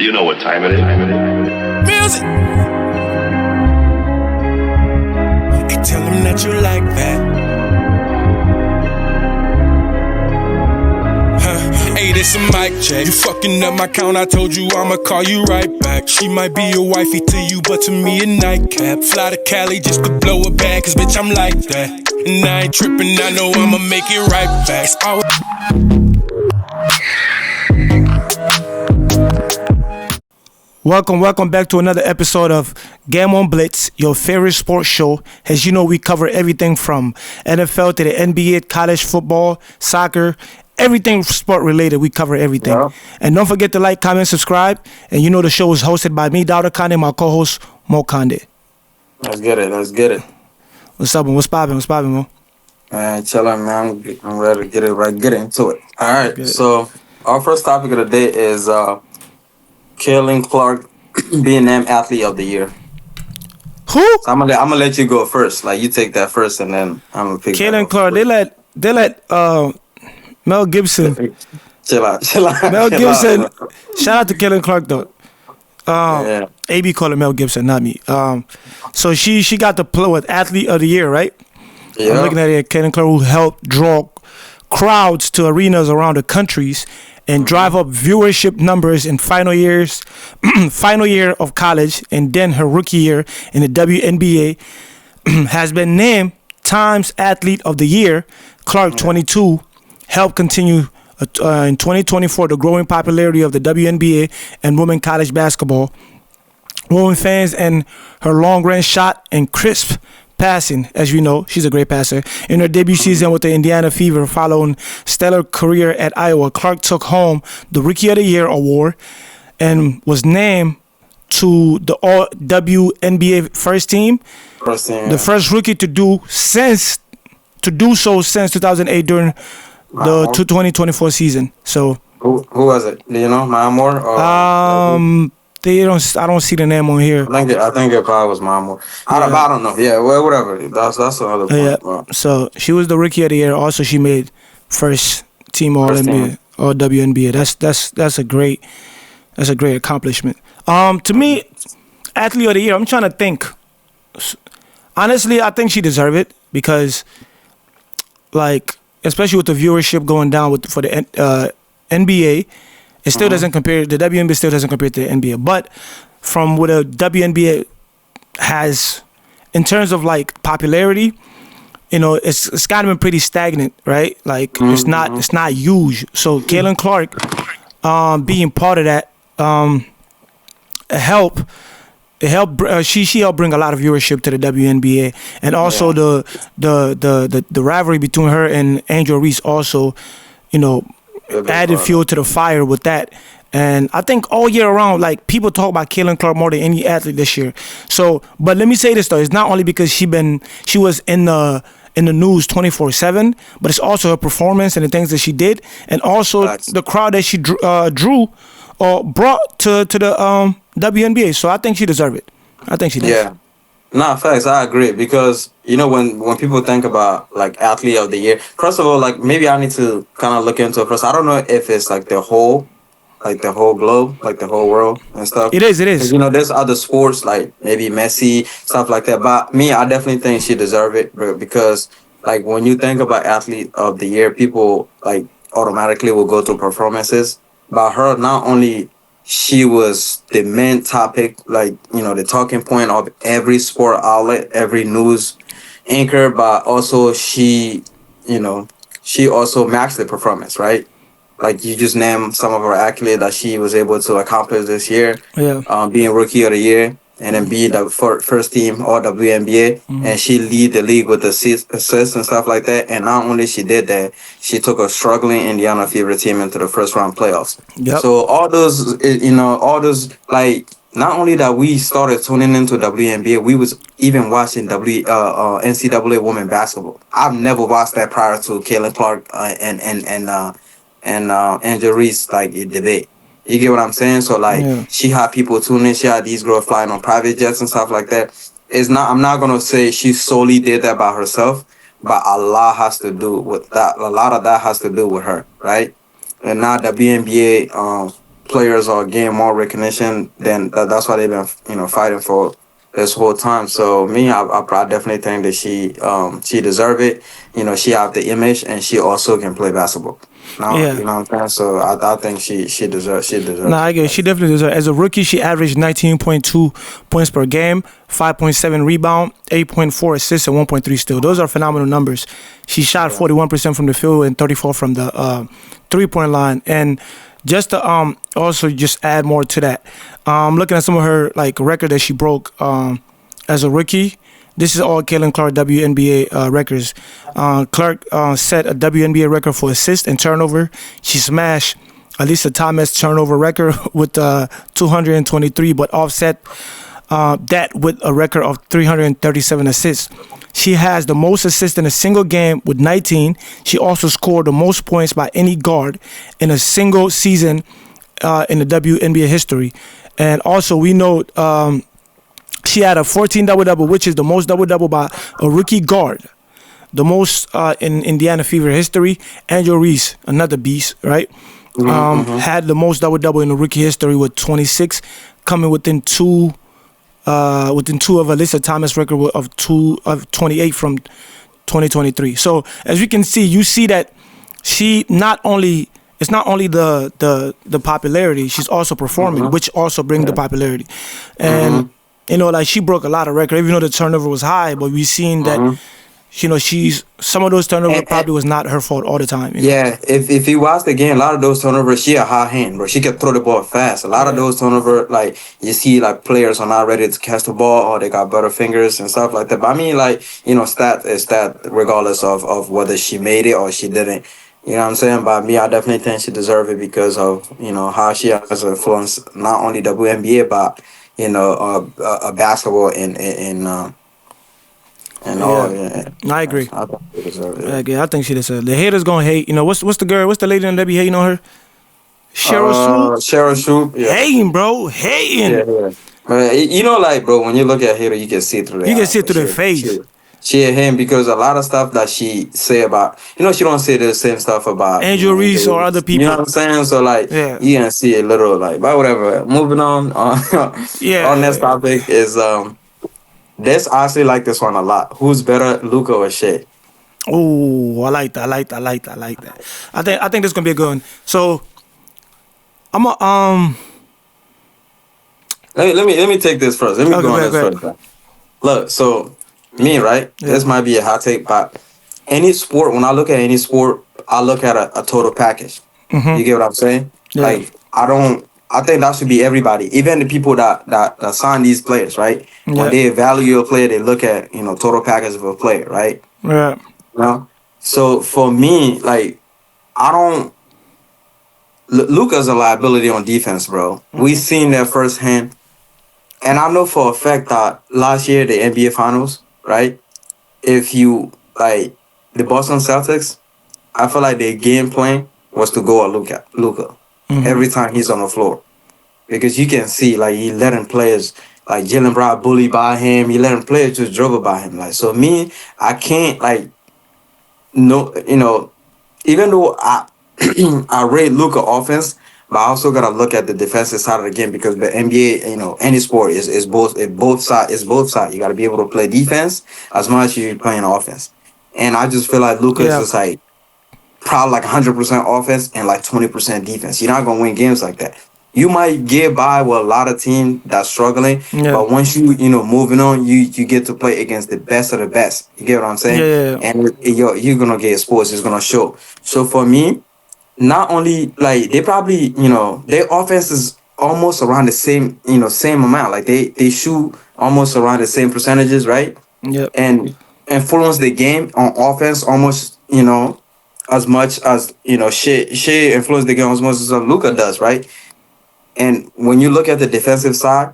Do you know what time it is? Music. Hey, tell him that you like that. Hey, this a mic check. You fucking up my count, I told you I'ma call you right back. She might be a wifey to you, but to me a nightcap. Fly to Cali just to blow a bag, cause bitch I'm like that. And I ain't trippin', I know I'ma make it right back. Welcome back to another episode of Gameonblitz, your favorite sports show. As you know, we cover everything from NFL to the NBA, college football, soccer, everything sport related. We cover everything. Yeah. And don't forget to like, comment, subscribe. And you know the show is hosted by me, Dauda Kande, my co-host, Mo Kande. Let's get it. What's up, man? What's poppin', Mo? Man, chillin', man. I'm ready to get into it. All right, so our first topic of the day is Caitlyn Clark being named Athlete of the Year. Who? So I'm gonna let you go first. Like, you take that first, and then I'm gonna pick Caitlyn Clark. They let Mel Gibson. Chill out. Mel Gibson. Shout out to Caitlyn Clark though. Yeah. AB called her Mel Gibson, not me. So she got the play with Athlete of the Year, right? Yeah. I'm looking at it. Caitlyn Clark, who helped draw crowds to arenas around the countries and drive up viewership numbers in final year of college, and then her rookie year in the WNBA, has been named Times Athlete of the Year. Clark, 22, helped continue in 2024 the growing popularity of the WNBA and women college basketball. Women fans and her long-range shot and crisp passing. As you know, she's a great passer. In her debut season with the Indiana Fever, following stellar career at Iowa, Clark took home the Rookie of the Year award and was named to the All WNBA first team. The first rookie to do so since 2008 during the 2024 season. So who was it? Do you know, Mamor? I don't see the name on here. I think it probably was Mamor. I don't know. Yeah, well, whatever. That's another point. Yeah. So she was the Rookie of the Year. Also, she made first team All NBA or WNBA. That's a great accomplishment. To me, Athlete of the Year, I'm trying to think. Honestly, I think she deserved it because, like, especially with the viewership going down for the NBA, it still doesn't compare. The WNBA still doesn't compare to the NBA. But from what a WNBA has in terms of like popularity, you know, it's kind of been pretty stagnant, right? Like it's not huge. So Caitlyn Clark, being part of that, she helped bring a lot of viewership to the WNBA, and also the rivalry between her and Angel Reese also, you know, added fuel to the fire with that. And I think all year around, like, people talk about Caitlyn Clark more than any athlete this year. So, but let me say this though, it's not only because she was in the news 24/7, but it's also her performance and the things that she did, and also the crowd that she drew or brought to the WNBA. So I think she deserved it. I think she did. Yeah. Nah, facts. I agree, because you know when people think about like Athlete of the Year, first of all, like, maybe I need to kind of look into it first. I don't know if it's like the whole globe, like the whole world and stuff. It is. You know, there's other sports like maybe Messi, stuff like that. But me, I definitely think she deserves it, because like when you think about Athlete of the Year, people like automatically will go to performances. But her, not only she was the main topic, like, you know, the talking point of every sport outlet, every news anchor, but also she also matched the performance, right? Like, you just named some of her accolades that she was able to accomplish this year. Yeah. Being Rookie of the Year, and then being the first team All WNBA, and she lead the league with assists and stuff like that. And not only she did that, she took a struggling Indiana Fever team into the first round playoffs. Yep. So all those, like, not only that we started tuning into WNBA, we was even watching NCAA women basketball. I've never watched that prior to Caitlyn Clark and Angel Reese, like, debate. You get what I'm saying? So like, she had people tuning. She had these girls flying on private jets and stuff like that. I'm not gonna say she solely did that by herself, but a lot has to do with that. A lot of that has to do with her, right? And now the WNBA players are getting more recognition, then that's why they've been fighting for this whole time. So me, I definitely think that she deserve it. She have the image and she also can play basketball. Now Yeah. you know what I'm saying. So I think she No, deserves I it. get it. She definitely deserves. As a rookie, she averaged 19.2 points per game, 5.7 rebound, 8.4 assists, and 1.3 steal. Those are phenomenal numbers. She shot Yeah. 41% from the field and 34 from the 3-point line. And just to also just add more to that, looking at some of her like record that she broke as a rookie. This is all Caitlyn Clark WNBA records. Clark set a WNBA record for assist and turnover. She smashed Alyssa Thomas' turnover record with 223, but offset that with a record of 337 assists. She has the most assists in a single game with 19. She also scored the most points by any guard in a single season in the WNBA history. And also, we know she had a 14 double-double, which is the most double-double by a rookie guard. The most in Indiana Fever history. Angel Reese, another beast, right? Had the most double-double in the rookie history with 26, coming within two of Alyssa Thomas' record of 28 from 2023. So as you can see, you see that she not only it's not only the popularity, she's also performing, which also brings the popularity. And like she broke a lot of records, even though the turnover was high, but we seen that she's some of those turnovers probably was not her fault all the time. Yeah, if you watch the game, a lot of those turnovers, she a hot hand, bro. She can throw the ball fast. A lot of those turnovers, like you see, like players are not ready to catch the ball or they got better fingers and stuff like that. But I mean, like stat is stat, regardless of whether she made it or she didn't. You know what I'm saying? But me, I definitely think she deserves it because of how she has influenced not only WNBA but basketball and all. Yeah, Yeah, I agree. I think she deserves it. I agree. I think she deserves. The haters gonna hate. What's the girl? What's the lady in the be hating on her? Cheryl Sue. Cheryl Shoop, yeah. Hating, bro. Hating. Yeah, yeah. Like, bro, when you look at her, you can see through You their can eyes. see But through their face. she him because a lot of stuff that she say about, she don't say the same stuff about, Angel Reese or other you know what people. I'm saying? So, like, Yeah. you can see a little, like, but whatever. Moving on, on this Yeah. topic is, this, I actually like this one a lot. Who's better, Luca or Shea? Oh, I like that. I like that. I like that. I like that. I think this is gonna be a good one. So I'm a Let me take this first. Let me okay, go go on ahead, this go ahead. first. Look, so me, right? Yeah. This might be a hot take, but any sport, when I look at any sport, I look at a total package. You get what I'm saying? Yeah. Like, I think that should be everybody, even the people that sign these players, right? Yeah. When they value a player, they look at total package of a player, right? Yeah. So for me, like, I don't. Luca's a liability on defense, bro. We seen that firsthand. And I know for a fact that last year, the NBA Finals, right? If you like the Boston Celtics, I feel like their game plan was to go at Luca every time he's on the floor. Because you can see, like, he letting players like Jalen Brown bully by him, he letting players just dribble by him. Like, so me, I can't like no even though I I rate Luca offense, but I also gotta look at the defensive side of the game because the NBA, any sport is both sides. It's both sides. You gotta be able to play defense as much as you're playing offense. And I just feel like Luca is Yeah. just like probably like 100% offense and like 20% defense. You're not gonna win games like that. You might get by with a lot of teams that's struggling, Yeah. but once moving on, you get to play against the best of the best. You get what I'm saying? Yeah. And you're gonna get exposed. It's gonna show. So for me, not only like they probably their offense is almost around the same amount. Like they shoot almost around the same percentages, right? Yep. And influence the game on offense almost as much as Shea influence the game as much as Luca does, right? And when you look at the defensive side,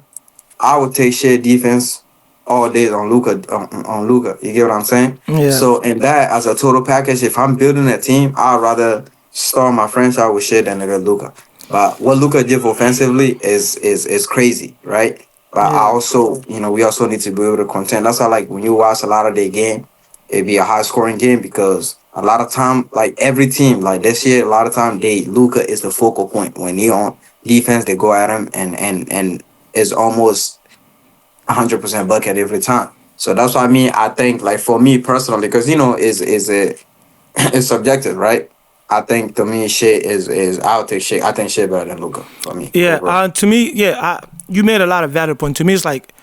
I would take Shea defense all day on Luca. On Luca, you get what I'm saying? Yeah. So in that, as a total package, if I'm building a team, I'd rather start my franchise with Shea than with Luca. But what Luca did offensively is crazy, right? But I also, we also need to be able to contend. That's why, like, when you watch a lot of their game, it'd be a high scoring game because a lot of time, like every team, like this year, a lot of time Luca is the focal point when he on defense. They go at him and is almost 100% bucket every time. So that's what I mean. I think like for me personally, because is a it's subjective, right? I think to me, shit is I'll take shit. I think shit better than Luca for me. Yeah, Overall. to me, yeah, you made a lot of valid points. To me, it's like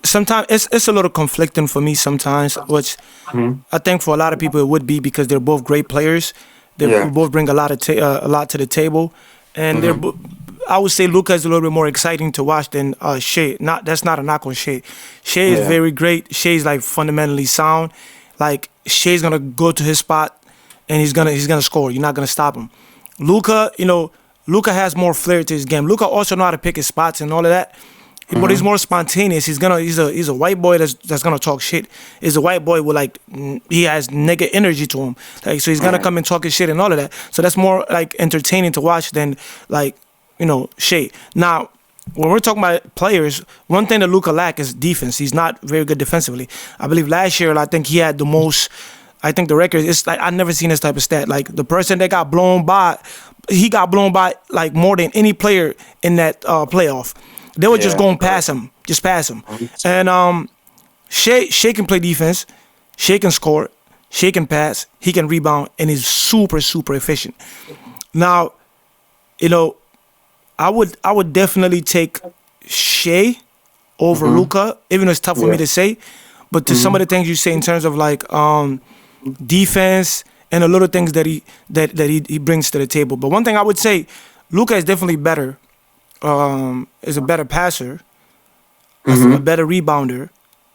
sometimes it's a little conflicting for me sometimes, which I think for a lot of people it would be because they're both great players. They Yeah. both bring a lot to the table, and I would say Luka is a little bit more exciting to watch than Shea. That's not a knock on Shea. Shea is Yeah. very great. Shea's like fundamentally sound. Like Shea's gonna go to his spot, and he's gonna score. You're not gonna stop him. Luka, Luka has more flair to his game. Luka also know how to pick his spots and all of that. But he's more spontaneous. He's a white boy that's gonna talk shit. He's a white boy with like he has nigga energy to him. Like so he's gonna come and talk his shit and all of that. So that's more like entertaining to watch than like Shea. Now when we're talking about players, one thing that Luka lack is defense. He's not very good defensively. I believe last year I think he had the most. I think the record is like I've never seen this type of stat. Like the person that got blown by, he got blown by like more than any player in that playoff. They were just going past him, just pass him. And Shea can play defense, Shea can score, Shea can pass, he can rebound, and he's super efficient. Now, I would definitely take Shea over Luka, even though it's tough for me to say. But to some of the things you say in terms of like defense and the little things that he brings to the table. But one thing I would say, Luka is definitely better. Is a better passer, a better rebounder.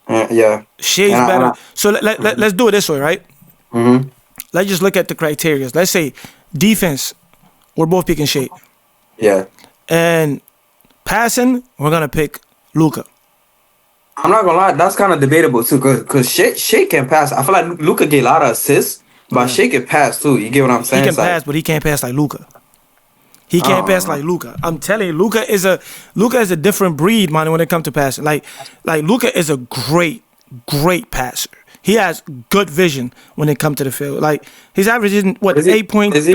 Yeah. Shea's better. So let's do it this way, right? Let's just look at the criteria. Let's say defense, we're both picking Shea. Yeah. And passing, we're gonna pick Luka. I'm not gonna lie, that's kind of debatable too, cause Shea can pass. I feel like Luca get a lot of assists, but Shea can pass too. You get what I'm saying? He can pass, but he can't pass like Luka. He can't pass like Luka. I'm telling you, Luka is a different breed, man. When it comes to passing, like Luka is a great passer. He has good vision when it comes to the field. Like he's averaging 8.3. Is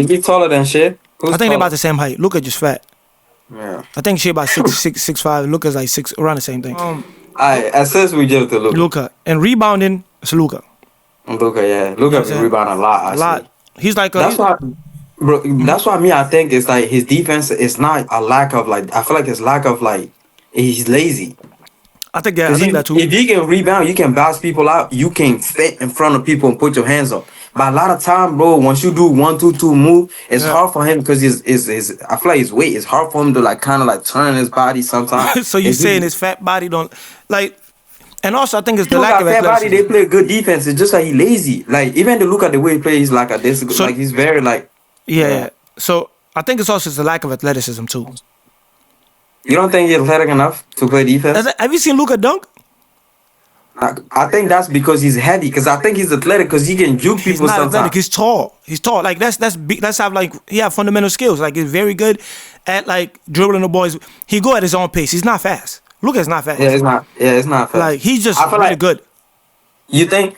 he taller than Shea? I think they're about the same height. Luka just fat. Yeah. I think Shea about 6'5". Luka's like 6, around the same thing. Alright, assists we give it to Luka. Luka and rebounding, it's Luka. Luka, yeah, Luka rebound a lot. A lot. He's like that's why. Bro, that's why I think it's like his defense is not a lack of like. I feel like it's lack of like he's lazy. I think that too. If you can rebound, you can bounce people out. You can fit in front of people and put your hands up. But a lot of time, bro, once you do 1-2-2 move, it's hard for him because his I feel like his weight is hard for him to like kind of like turn his body sometimes. So you're saying his fat body don't like. And also, I think it's the lack of fat body. They play good defense. It's just like he's lazy. Like even to look at the way he plays, he's like like he's very like. Yeah. So I think it's also the lack of athleticism too. You don't think he's athletic enough to play defense? Have you seen Luka dunk? I think that's because he's heavy. Because I think he's athletic because he can juke people sometimes. Athletic. He's tall. He's tall. Like that's big. That's have like he have fundamental skills. Like he's very good at like dribbling the boys. He go at his own pace. He's not fast. Luka's not fast. Yeah, it's not fast. Like he's just really good. Do you think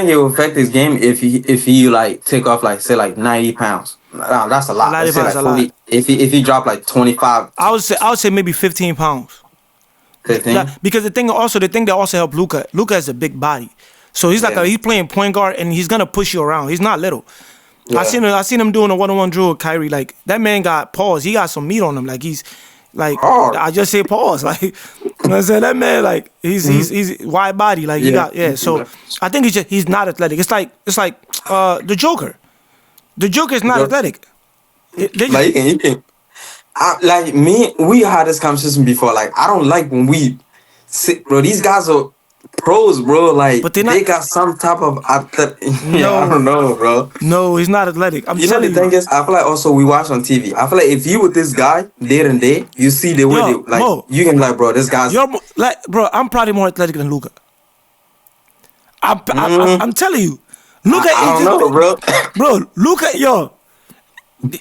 it will affect his game if he like take off like say like 90 pounds? Nah, that's a lot. 90 pounds like 40, a lot. If he drop like 25. I would say maybe 15 pounds. 15? Because the thing that also helped Luka has a big body. So he's like he's playing point guard and he's gonna push you around. He's not little. Yeah. I seen him doing a 1-on-1 drill with Kyrie. Like that man got paws. He got some meat on him. Like he's like I just say pause. Like you know what I'm saying? That man like he's wide body. Like he got So I think he's not athletic. It's like the Joker. The Joker is not athletic. Like you can. Like me, we had this conversation before. Like I don't like when we sit, bro. These guys are pros, bro. Like but they got some type of no, I don't know, bro. No, he's not athletic. You know the thing is, I feel like also we watch on TV. I feel like if you with this guy day and day, you see the way they like. Mo, you can like, bro. This guy's like, bro. I'm probably more athletic than Luka. I'm telling you, Luka. I don't know, bro. Bro, Luka, yo.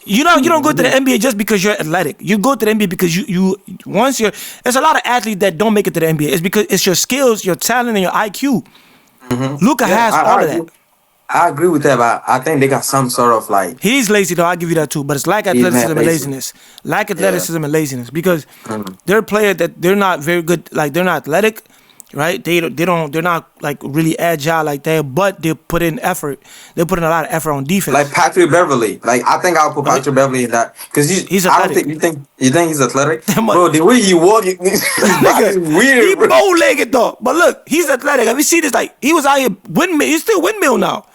You don't go to the NBA just because you're athletic. You go to the NBA because you once you're. There's a lot of athletes that don't make it to the NBA. It's because it's your skills, your talent, and your IQ. Luka has all of that. I agree with that, but I think they got some sort of like He's lazy though. I give you that too. But it's like he's mad athleticism and lazy. laziness, like Yeah. athleticism and laziness, because Mhm. they're a player that they're not very good. Like they're not athletic, right? They're not like really agile like that. But they put in effort. They put in a lot of effort on Like defense. Patrick Beverly. Like I think I'll put Right? Patrick Beverly in that because He's I don't athletic. think you think he's athletic, That much. bro. The way he walk, his Nigga, body's he weird, bro. bow legged though. But look, he's athletic. Have you seen this? Like he was out here windmill. He's still windmill now.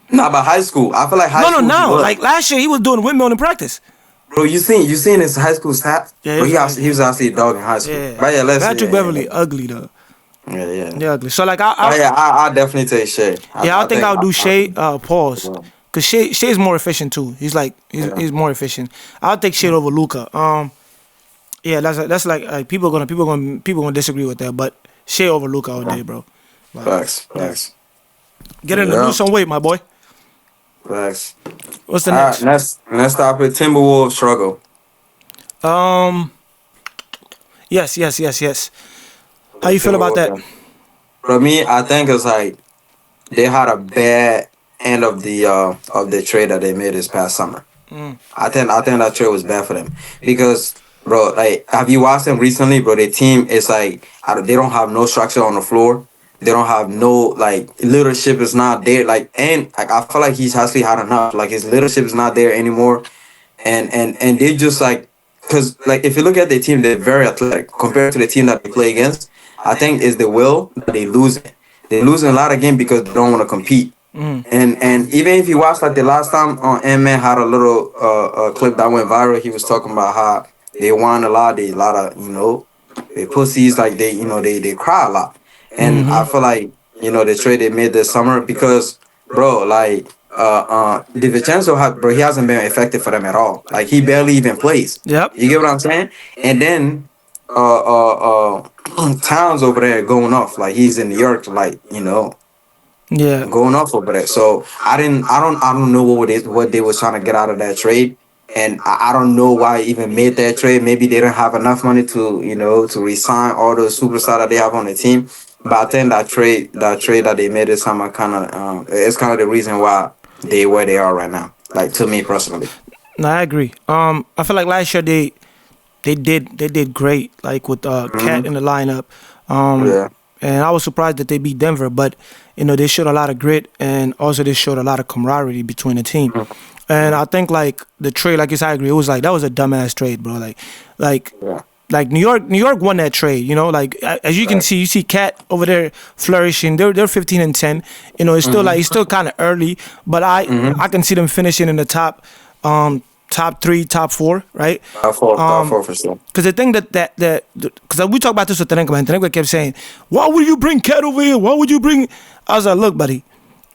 Nah, but high school, I feel like high No, no, school he now. was. Like last year, he was doing windmill in practice. Bro, you seen his high school stats? Yeah, Bro, he's like, he was actually a dog in high school. yeah. But yeah, let's Patrick yeah, Beverly, ugly though. yeah, yeah. Yeah, ugly. So like But yeah, I definitely take Shea. yeah, I think I'll do I Shea. think Pause, cause Shea's more efficient too. yeah. He's more efficient. I'll take Shea over Luca. Yeah, that's like people gonna disagree with that, but Shea over Luca all day, bro. Like, Facts, yeah. facts. Get in the Yeah, lose some weight, my boy. facts. What's the All right, next? next topic. Timberwolves struggle. Um, yes. How you feel about that? Timberwolves. For me, I think it's like they had a bad end of the trade that they made this past summer. Mm. I think that trade was bad for them because, bro, like have you watched them recently, bro? Their team is like they don't have no structure on the floor. They don't have no like leadership is not there. Like and like I feel like he's actually had enough. Like his leadership is not there anymore. And they just like because like if you look at the team, they're very athletic compared to the team that they play against. I think is the will that they lose it. They losing a lot of games because they don't want to compete. Mm. And even if you watch like the last time M-Man had a little clip that went viral, he was talking about how they won a lot, they a lot of they pussies like they cry a lot. And I Mm-hmm. feel like the trade they made this summer because bro like DiVincenzo bro he hasn't been effective for them at all. Like he barely even plays. Yep. You get what I'm saying? And then Towns over there going off like he's in New York like Yeah. going off over that. So I don't know what they was trying to get out of that trade, and I don't know why I even made that trade. Maybe they didn't have enough money to to resign all the superstars that they have on the team. But I think that trade that they made this summer kind of it's kind of the reason why they where they are right now. Like to me personally. No, I agree. I feel like last year they did great, like with Cat Hmm. in the lineup. Um, Yeah. and I was surprised that they beat Denver, but they showed a lot of grit and also they showed a lot of camaraderie between the team. And I think like the trade, like I agree, it was like that was a dumbass trade, bro. Like Yeah. like New York won that trade. Like as you can Right. see, you see Cat over there flourishing. They're 15-10. It's still like it's still kind of early, but Hmm. I can see them finishing in the top three, top four, right? Top four for sure. Because the thing because we talked about this with Terenka, man. Terenka kept saying, "Why would you bring Cat over here? Why would you bring?" I was like, "Look, buddy,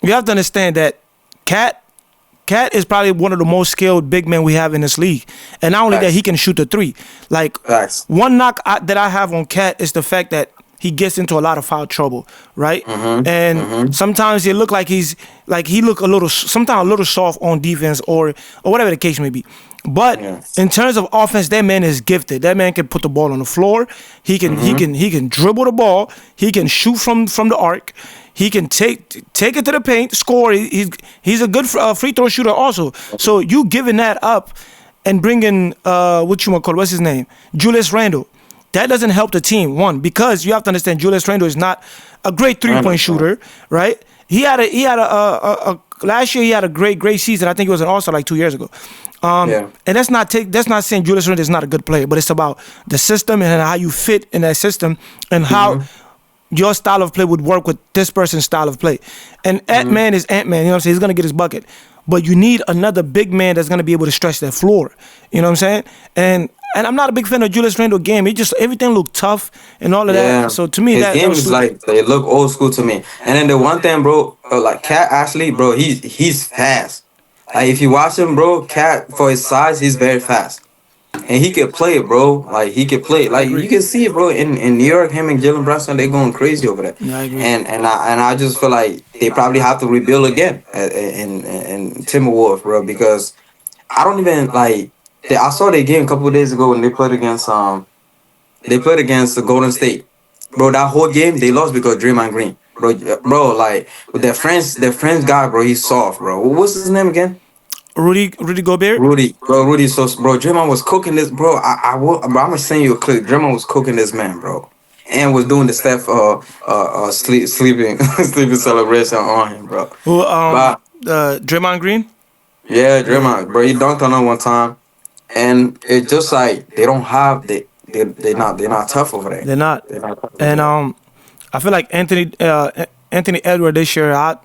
you have to understand that Cat is probably one of the most skilled big men we have in this league, and not only that, Facts. he can shoot the three. Like Facts. one knock that I have on Cat is the fact that he gets into a lot of foul trouble, right? And sometimes it look like he look sometimes a little soft on defense or whatever the case may be. But Yeah. in terms of offense, that man is gifted. That man can put the ball on the floor. He can dribble the ball. He can shoot from the arc. He can take it to the paint, score. He's a good free throw shooter also. So you giving that up and bringing what's his name, Julius Randle. That doesn't help the team. One, because you have to understand Julius Randle is not a great 3-point shooter, right? He had a last year he had a great season. I think he was an all-star like 2 years ago. Yeah. And that's not saying Julius Randle is not a good player, but it's about the system and how you fit in that system and how your style of play would work with this person's style of play. And Ant-Man is Ant-Man, you know what I'm saying? He's going to get his bucket. But you need another big man that's going to be able to stretch that floor. You know what I'm saying? And I'm not a big fan of Julius Randle game. Everything looked tough and all of Yeah, that. So to me, his that game was is stupid. like they look old school to me. And then the one thing, bro, like Cat Ashley, bro, he's fast. Like if you watch him, bro, Cat for his size, he's very fast, and he could play it, bro. Like he could play it. I Like agree. you can see it, bro. In New York, him and Jalen Brunson, they going crazy over there. Yeah, I agree. And I just feel like they probably have to rebuild again in Timberwolves, bro, because I don't even like. I saw their game a couple of days ago when they played against the Golden State. Bro, that whole game they lost because Draymond Green. bro, like with their friends guy, bro, he's soft, bro. What's his name again? Rudy Gobert. Rudy. So, bro, Draymond was cooking this, bro. Bro, I'm gonna send you a clip. Draymond was cooking this man, bro, and was doing the Steph, sleeping, sleeping celebration on him, bro. Who But Draymond Green. yeah, Yeah, Draymond, bro, he dunked on him one time, and it's just like they don't have they're not tough over there. they're not. They're not tough over And there. I feel like Anthony Edward this year. I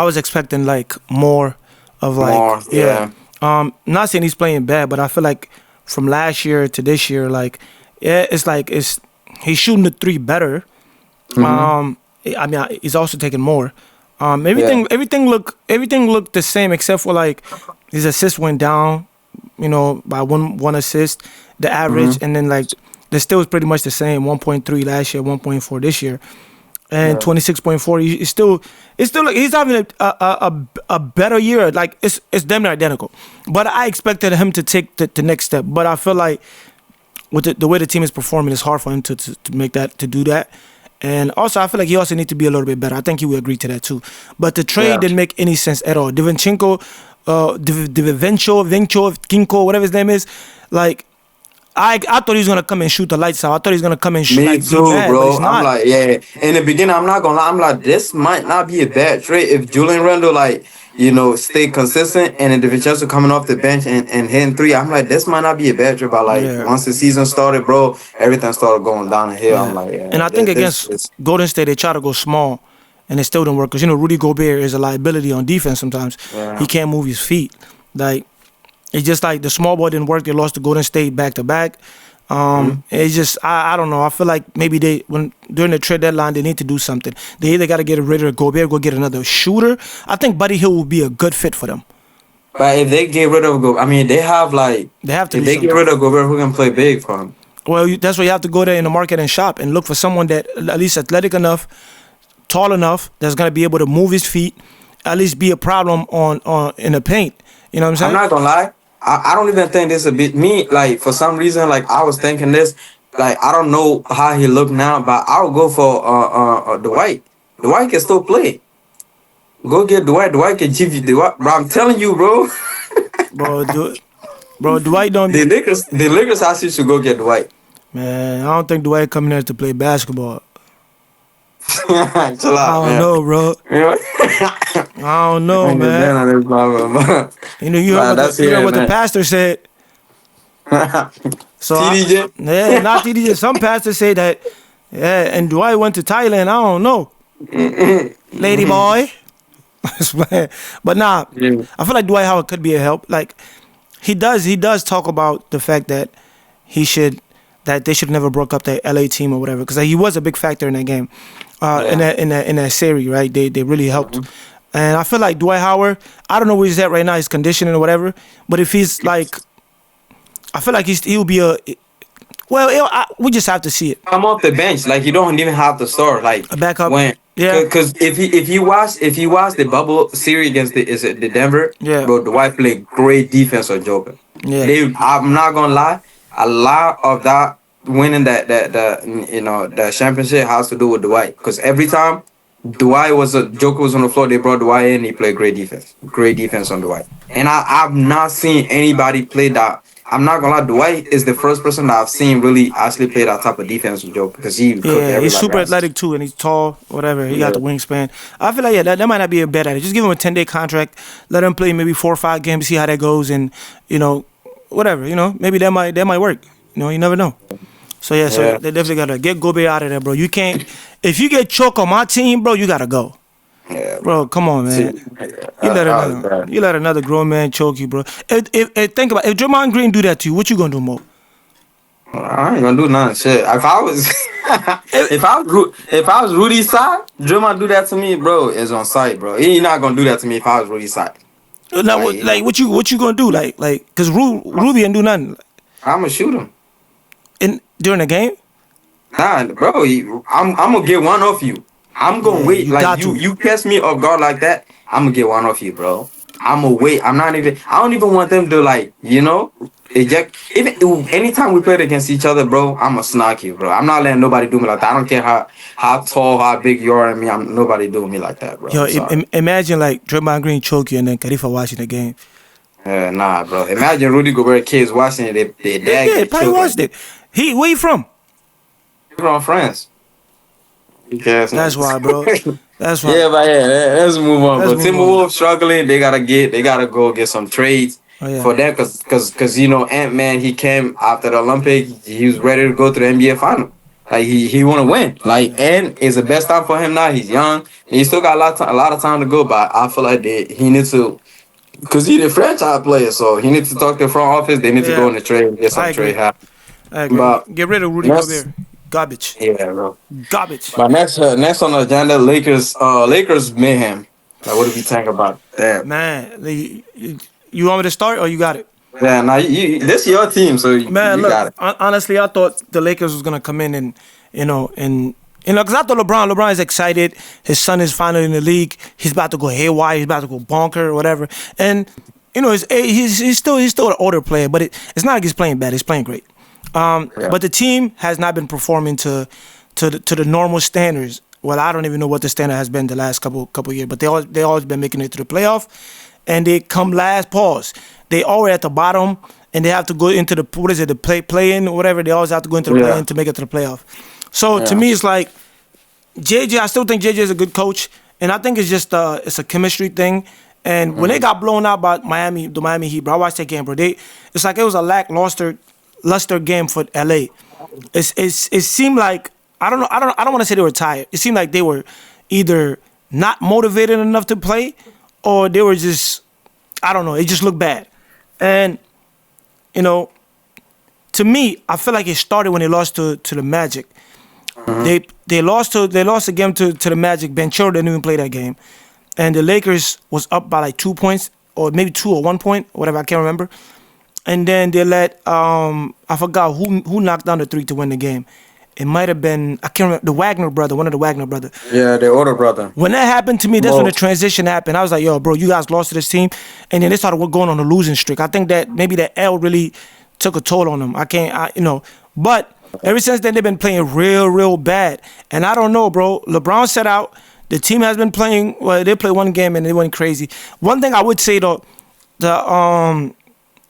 was expecting like more of like More, yeah. yeah, Not saying he's playing bad, but I feel like from last year to this year, like yeah, it's like it's he's shooting the three better. hmm I mean, he's also taking more. yeah, Everything looked the same except for like his assist went down, by one assist, the average, hmm and then like the still was pretty much the same, 1.3 last year, 1.4 this year, and yeah. 26.4. It's still like he's having a better year. Like it's damn near identical, but I expected him to take the next step. But I feel like with the way the team is performing, it's hard for him to make that to do that. And also, I feel like he also needs to be a little bit better. I think he would agree to that too. But the trade Yeah. didn't make any sense at all. Divincenzo, Kinko, whatever his name is, like I thought he was gonna come and shoot the lights out. I thought he was gonna come and Me like be too, bad, but bro. he's I'm not. like, yeah. In the beginning, I'm not gonna lie. I'm like, this might not be a bad trade if Julian Randle, like, stay consistent, and then DiVincenzo coming off the bench and hitting three. I'm like, this might not be a bad trade. But like, Yeah, once the season started, bro, everything started going down the hill. I'm yeah. like, And yeah, I think this against is Golden State, they try to go small, and it still didn't work because Rudy Gobert is a liability on defense. Sometimes he yeah. can't move his feet. Like it's just like the small ball didn't work. They lost to Golden State back to back. Mhm. It's just I don't know. I feel like maybe when during the trade deadline they need to do something. They either got to get rid of Gobert, go get another shooter. I think Buddy Hill would be a good fit for them. But if they get rid of Go, I mean, they have like, They have to if do they get something. rid of Gobert, who can play big for him? Well, that's why you have to go there in the market and shop and look for someone that at least athletic enough, tall enough, that's gonna be able to move his feet, at least be a problem on in the paint. You know what I'm I'm saying? not gonna lie. I don't even think this a bit me. Like for some reason, like I was thinking this. Like I don't know how he look now, but I'll go for Dwight. Dwight can still play. Go get Dwight. Dwight can give you Dwight. Bro, I'm telling you, bro. Bro, Dwight don't be. The Lakers actually should go get Dwight. Man, I don't think Dwight coming there to play basketball. Chill I out, don't man. know, bro. You know? I don't know, I'm man. down on this problem, but You heard nah, what that's you heard it, what the man. pastor said. So TDJ. yeah, not TDJ. Some pastors say that. Yeah, and Dwight went to Thailand. I don't know, lady boy. But nah, Yeah. I feel like Dwight Howard could be a help. Like he does talk about the fact that he should that they should never broke up that LA team or whatever because he was a big factor in that game, in Yeah. that series, right? They really helped. And I feel like Dwight Howard, I don't know where he's at right now, his conditioning or whatever. But if he's like, I feel like he'll be a. Well, we just have to see it. Come off the bench, like you don't even have to start. Like A backup. when, Yeah. because if you watch the bubble series against the Denver, Yeah. bro, the White played great defense on Joker. Yeah. I'm not gonna lie, a lot of that winning the championship has to do with Dwight because every time Joker was on the floor, they brought Dwight in. He played great defense on Dwight, and I've not seen anybody play that. I'm not gonna lie, Dwight is the first person that I've seen really actually play that type of defense with Joker because he cooked Yeah, he's everybody super else. athletic too, and he's tall, whatever. He got Yeah. the wingspan. I feel like that might not be a bad idea. Just give him a 10-day contract, let him play maybe 4 or 5 games, see how that goes, and whatever. Maybe that might work. You never know. So yeah, so Yeah. they definitely gotta get Gobert out of there, bro. You can't. If you get choked on my team, bro, you gotta go, Yeah, bro. Come on, See, man. You let that was another bad. you let another grown man choke you, bro. Think about if Draymond Green do that to you, what you gonna do, Mo? I ain't gonna do nothing. Shit. If I was, if I was Rudy's side, Draymond do that to me, bro. Is on site, bro. He not gonna do that to me if I was Rudy's side. Now, Like, you know, what you gonna do? Cause Ruby didn't do nothing I'm gonna shoot him. during the game. Nah, bro. I'm gonna get one off you. I'm gonna Yeah, wait. you Like got you, to. you catch me off guard like that. I'm gonna get one off you, bro. I'm gonna wait. I'm not even. I don't even want them to like. eject. Even anytime we played against each other, bro, I'ma snock you, bro. I'm not letting nobody do me like that. I don't care how tall, how big you are. I mean, I'm nobody doing me like that, bro. Yo, I'm sorry. imagine like Draymond Green choke you and then Khalifa watching the game. Nah, bro. Imagine Rudy Gobert kids watching it. Their They dad did. get Probably choked like watched it. Where you from? we're on friends. Yes, That's niggas. why, bro. That's why. Yeah, but yeah, let's move on, Let's bro. move on. Timberwolves struggling. They gotta go get some trades Oh yeah. for them, cause you know Ant-Man, he came after the Olympic. He was ready to go to the NBA final. Like he want to win. Like, and it's the best time for him now. He's young. He still got a lot of time to go. But I feel like he needs to, cause he's a franchise player, so he needs to talk to the front office. They need to go Yeah. in the trade and get I some trade agree. happen. I agree. But Get rid of Rudy next, Gobert. Garbage. yeah, bro. Garbage. But next on the agenda, Lakers mayhem. Like, what do we think about that? Man, you want me to start or you got it? Yeah, now this is your team, so Man, you look. got it. Honestly, I thought the Lakers was gonna come in and because I thought LeBron is excited. His son is finally in the league. He's about to go haywire. He's about to go bonker or whatever. And he's still an older player, but it's not like he's playing bad. He's playing great. Yeah. But the team has not been performing to the normal standards. Well, I don't even know what the standard has been the last couple years, but they always been making it to the playoff, and they come last. Pause. They always at the bottom, and they have to go into the play in or whatever. They always have to go into the play Yeah. in to make it to the playoff. So to Yeah. me, it's like JJ. I still think JJ is a good coach, and I think it's just it's a chemistry thing. And when they got blown out by the Miami Heat, bro, I watched that game, bro. It's like it was a luster game for LA. It seemed like I don't want to say they were tired. It seemed like they were either not motivated enough to play, or they were just I don't know. It just looked bad, and you know, to me, I feel like it started when they lost to the Magic. They lost a game to the Magic. Ben Childer didn't even play that game, and the Lakers was up by like 2 points or maybe 2 or 1 point, whatever, I can't remember. And then they let I forgot who knocked down the three to win the game. It might have been I can't remember one of the Wagner brother. Yeah, the older brother. When that happened to me, that's when the Both. transition happened. I was like, yo, bro, you guys lost to this team, and then they started going on a losing streak. I think that maybe that L really took a toll on them. But ever since then they've been playing real bad, and I don't know, bro. LeBron set out. The team has been playing. Well, they played one game and they went crazy. One thing I would say though, the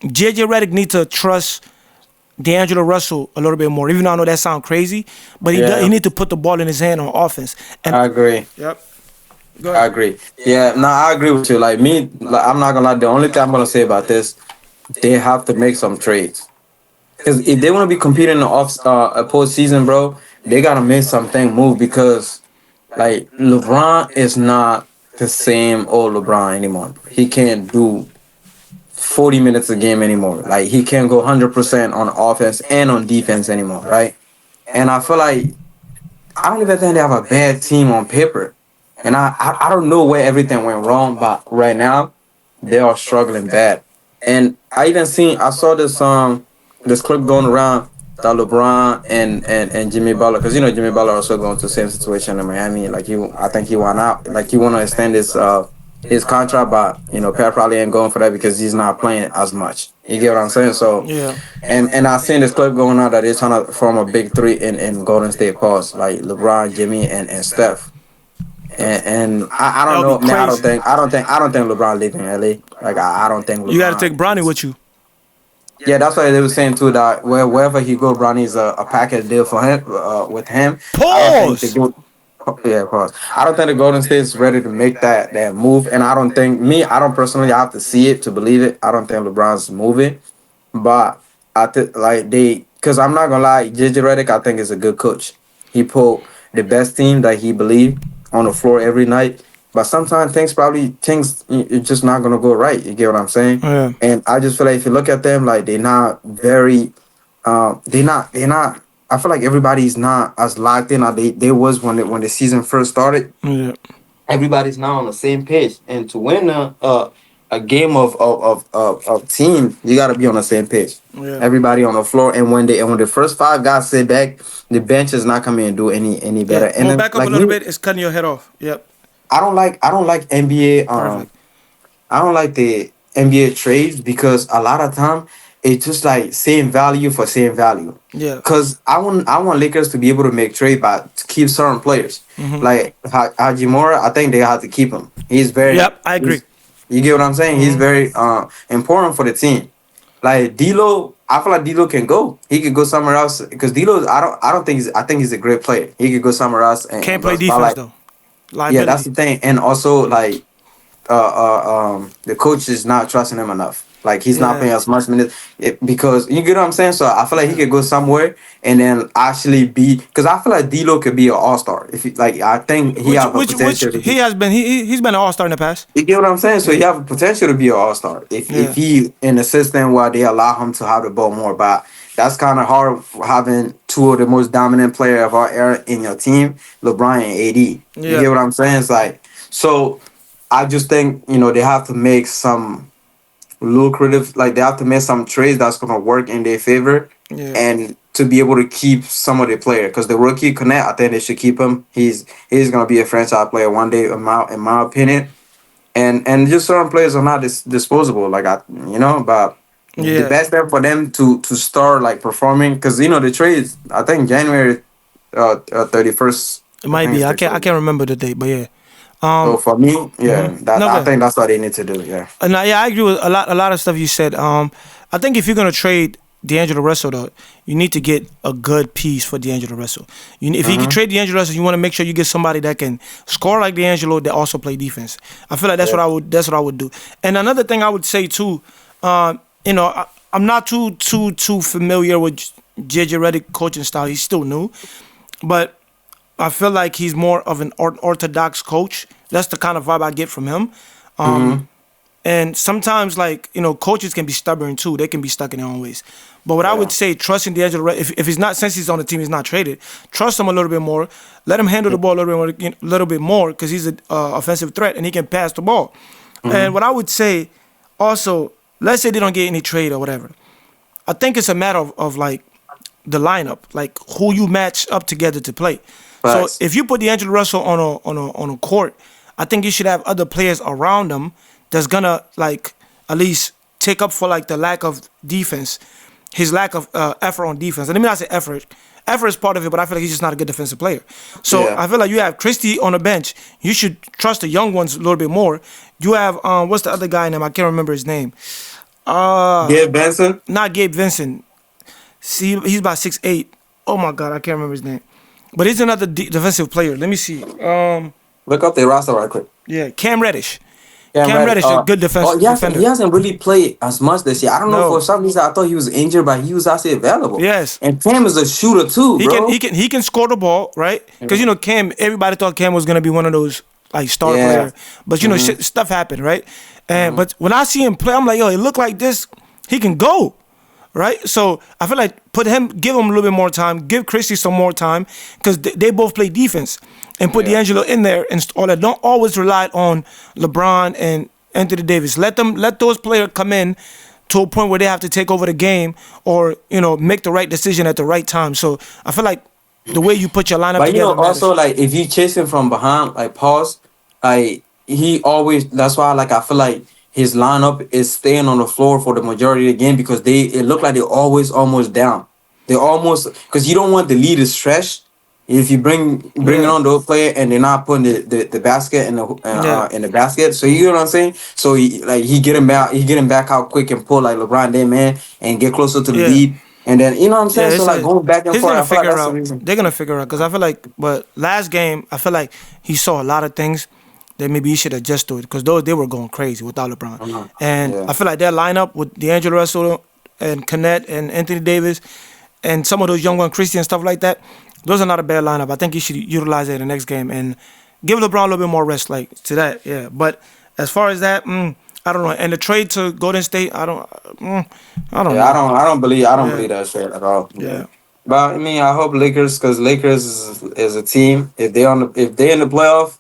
JJ Redick needs to trust D'Angelo Russell a little bit more. Even though I know that sounds crazy, but Yeah. he need to put the ball in his hand on offense. And I agree. yep, go I ahead. agree. Yeah, no, I agree with you. Like me, like, I'm not gonna lie. The only thing I'm gonna say about this, they have to make some trades. Because if they want to be competing in the a postseason, bro, they gotta make something move. Because like LeBron is not the same old LeBron anymore. He can't do 40 minutes a game anymore. Like he can't go 100% on offense and on defense anymore, right? And I feel like I don't even think they have a bad team on paper. And I don't know where everything went wrong, but right now they are struggling bad. And I saw this clip going around that LeBron and Jimmy Butler, because you know Jimmy Butler also going to the same situation in Miami. Like I think he won out. Like he want to extend his contract, but you know Pat probably ain't going for that because he's not playing as much. You get what I'm saying? So Yeah. and I seen this clip going on that they're trying to form a big three in Golden State pause, like LeBron, Jimmy, and Steph. And I That don't would know, be man. crazy. I don't think LeBron leaving LA. Like I don't think You got to take LeBron. Bronny with you. Yeah, that's why they were saying too that wherever he go, Bronny's a package deal for him with him. I don't think Pause. the go. Yeah, pause. I don't think the Golden State is ready to make that move, and I don't personally have to see it to believe it. I don't think LeBron's moving, but I think like because I'm not gonna lie, JJ Redick I think is a good coach. He put the best team that he believed on the floor every night, but sometimes things it's just not gonna go right. You get what I'm saying? Yeah. And I just feel like if you look at them, like they're not very, they're not. I feel like everybody's not as locked in as they was when the season first started. Yeah. Everybody's now on the same page, and to win a game of team, you got to be on the same page. Yeah. Everybody on the floor, and when the first five guys sit back, the bench is not coming and do any better. Yeah. And More then, back up like a little me, bit. It's cutting your head off. Yep. I don't like NBA. Perfect. I don't like the NBA trades because a lot of time it's just like same value for same value. Yeah. Cause I want Lakers to be able to make trade but to keep certain players. Mm-hmm. Like Hajimura, I think they have to keep him. He's very Yep, I agree. you get what I'm saying? He's Mm-hmm. very important for the team. Like D'Lo, I feel like D'Lo can go. He could go somewhere else because D'Lo, I don't think I think he's a great player. He could go somewhere else Can't and play but defense like though. yeah, that's Liability. the thing. And also like the coach is not trusting him enough. Like he's not Yeah. playing as much minutes because you get what I'm saying. So I feel like he Yeah. could go somewhere and then actually be because I feel like D'Lo could be an all star. If he, like I think he Which have a which which potential to he be. has been he's been an all star in the past. You get what I'm saying? So he Yeah. have a potential to be an all star if Yeah. he in a system where they allow him to have the ball more. But that's kind of hard having two of the most dominant player of our era in your team, LeBron and AD. You Yeah. get what I'm saying? It's like so. I just think they have to make some lucrative, like they have to make some trades that's gonna work in their favor, Yeah. and to be able to keep some of the player. Because the rookie Connect, I think they should keep him. He's gonna be a franchise player one day, in my opinion. And just certain players are not disposable, like but the Yeah. best bet for them to start like performing, because the trades. I think January 31st. It I might think be. it's I the can't. I trade. can't remember the date, but yeah. So for me, yeah, that No I good. think that's what they need to do. Yeah. No, yeah, I agree with a lot of stuff you said. I think if you're gonna trade D'Angelo Russell, though, you need to get a good piece for D'Angelo Russell. If you can Mm-hmm. trade D'Angelo Russell, you want to make sure you get somebody that can score like D'Angelo, that also play defense. I feel like that's Yeah. what I would. That's what I would do. And another thing I would say too, I'm not too familiar with JJ Redick coaching style. He's still new, but I feel like he's more of an orthodox coach. That's the kind of vibe I get from him. Mm-hmm. And sometimes, like, coaches can be stubborn too. They can be stuck in their own ways. But what I would Yeah. say, trusting D'Angelo, if he's not, since he's on the team, he's not traded, trust him a little bit more. Let him handle the ball a little bit more because he's an offensive threat and he can pass the ball. And Mm-hmm. what I would say also, let's say they don't get any trade or whatever. I think it's a matter of like the lineup, like who you match up together to play. So Facts. if you put D'Angelo Russell on a court, I think you should have other players around him that's gonna like at least take up for like the lack of defense, his lack of effort on defense. And let me not say effort. Effort is part of it, but I feel like he's just not a good defensive player. So Yeah. I feel like you have Christie on the bench. You should trust the young ones a little bit more. You have what's the other guy name? I can't remember his name. Gabe Benson. Not Gabe Vincent. See, he's about 6'8". Oh my God, I can't remember his name. But he's another defensive player. Let me see. Look up their roster right quick. Yeah, Cam Reddish. Cam Cam Reddish. Reddish is a good Oh, he defender. hasn't really played as much this year. I don't know, for No. some reason I thought he was injured, but he was actually available. Yes. And Cam is a shooter too, He can bro. score the ball, right? Because Cam, everybody thought Cam was gonna be one of those like star Yeah. player, but stuff happened, right? And but when I see him play, I'm like, yo, he look like this, he can go, right? So I feel like give him a little bit more time, give Christie some more time, because they both play defense, and put Yeah. D'Angelo in there and all that. Don't always rely on LeBron and Anthony Davis. Let those players come in to a point where they have to take over the game or make the right decision at the right time. So I feel like the way you put your lineup But together matters. also like if you chase him from behind, like pause, like he always. That's why like I feel like his lineup is staying on the floor for the majority of the game because it look like they're always almost down. They almost because you don't want the lead to stretch. If you bring it Yeah. on the player and they're not putting the basket Yeah. in the basket, so you know what I'm saying. So he get him back out quick and pull like LeBron did, man, and get closer to the Yeah. lead, and then you know what I'm saying. Yeah, So like going back and he's forth, gonna I feel like figure that's the out. reason. They're gonna figure out because I feel like, but last game I feel like he saw a lot of things that maybe he should adjust to it because they were going crazy without LeBron, and Yeah. I feel like their lineup with D'Angelo Russell and Connect and Anthony Davis and some of those young ones, Christian stuff like that. Those are not a bad lineup. I think he should utilize it in the next game and give LeBron a little bit more rest, like to that. Yeah, but as far as that, I don't know. And the trade to Golden State, I don't Yeah, know. I don't Yeah. believe that shit at all. Yeah. But I mean, I hope Lakers, because Lakers is a team. If they in the playoff,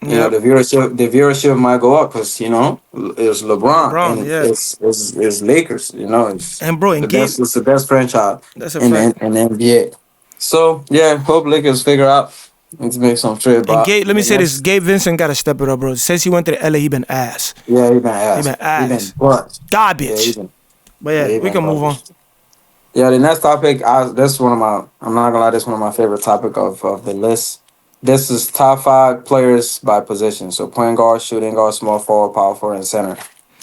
Yep. the viewership might go up because it's LeBron LeBron, and yeah. it's Lakers. It's And bro, and Gabe, the best franchise that's a in fact. the NBA. So yeah, hope Lakers figure out and to make some trade. And But Gabe, let me the say this: next, Gabe Vincent got to step it up, bro. Since he went to the LA, he been ass, yeah, he been he ass. been He been ass, butt. Yeah, he garbage. been But Yeah, yeah, he we been can move on. clutch. Yeah, the next topic, this one of my, I'm not gonna lie, this one of my favorite topic of the list. This is top 5 players by position. So point guard, shooting guard, small forward, power forward, and center.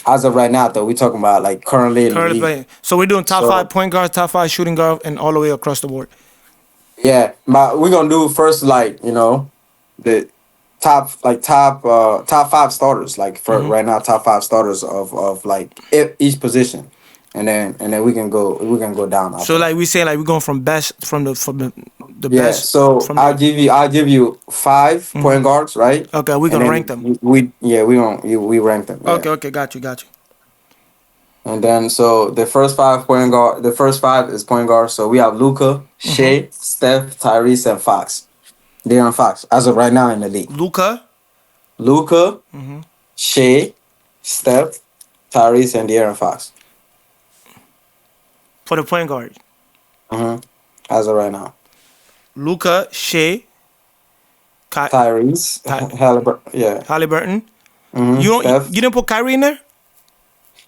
As of right now, though, we talking about like currently in the Currently league. playing. So we're doing top So 5 point guard, top 5 shooting guard, and all the way across the board. yeah, but we're gonna do first like the top 5 starters like for Mm-hmm. right now top 5 starters of like each position, and then we can go down So after that. like we saying like we're going from best from the Yeah, best so from I'll the. give you I'll give you 5 point guards, right? Okay, we're And gonna rank them. then we rank them, yeah. Okay, got you. And then so the first 5 is point guard. So we have Luca, Mm-hmm. Shea, Steph, Tyrese, and Fox. De'Aaron Fox as of right now in the league. Luca. Luca, Mm-hmm. Shea, Steph, Tyrese, and De'Aaron Fox. For the point guard, As of right now. Luca, Shea, Tyrese, Ty- Halliburton, yeah. Halliburton. You don't. Steph. You didn't put Kyrie in there.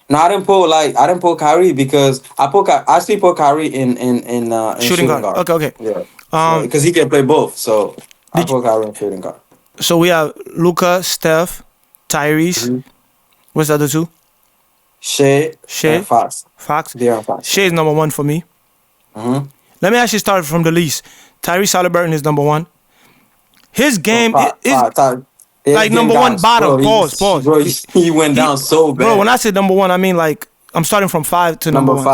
No, I didn't pull Kyrie because I actually put Kyrie in Shooting shooting guard. guard. Okay. Yeah. So Um. because he can play both, so I Did you, put Kyrie in shooting guard. so we have Luca, Steph, Tyrese. What's the other two? Shea Shea, and Fox. Fox. De'Aaron Fox. Shea is number 1 for me. Let me actually start from the least. Tyrese Halliburton is number 1. His game is like number 1 bottom. Pause. Bro, he went down so bad. Bro, when I say number 1, I mean like I'm starting from 5 to number 1.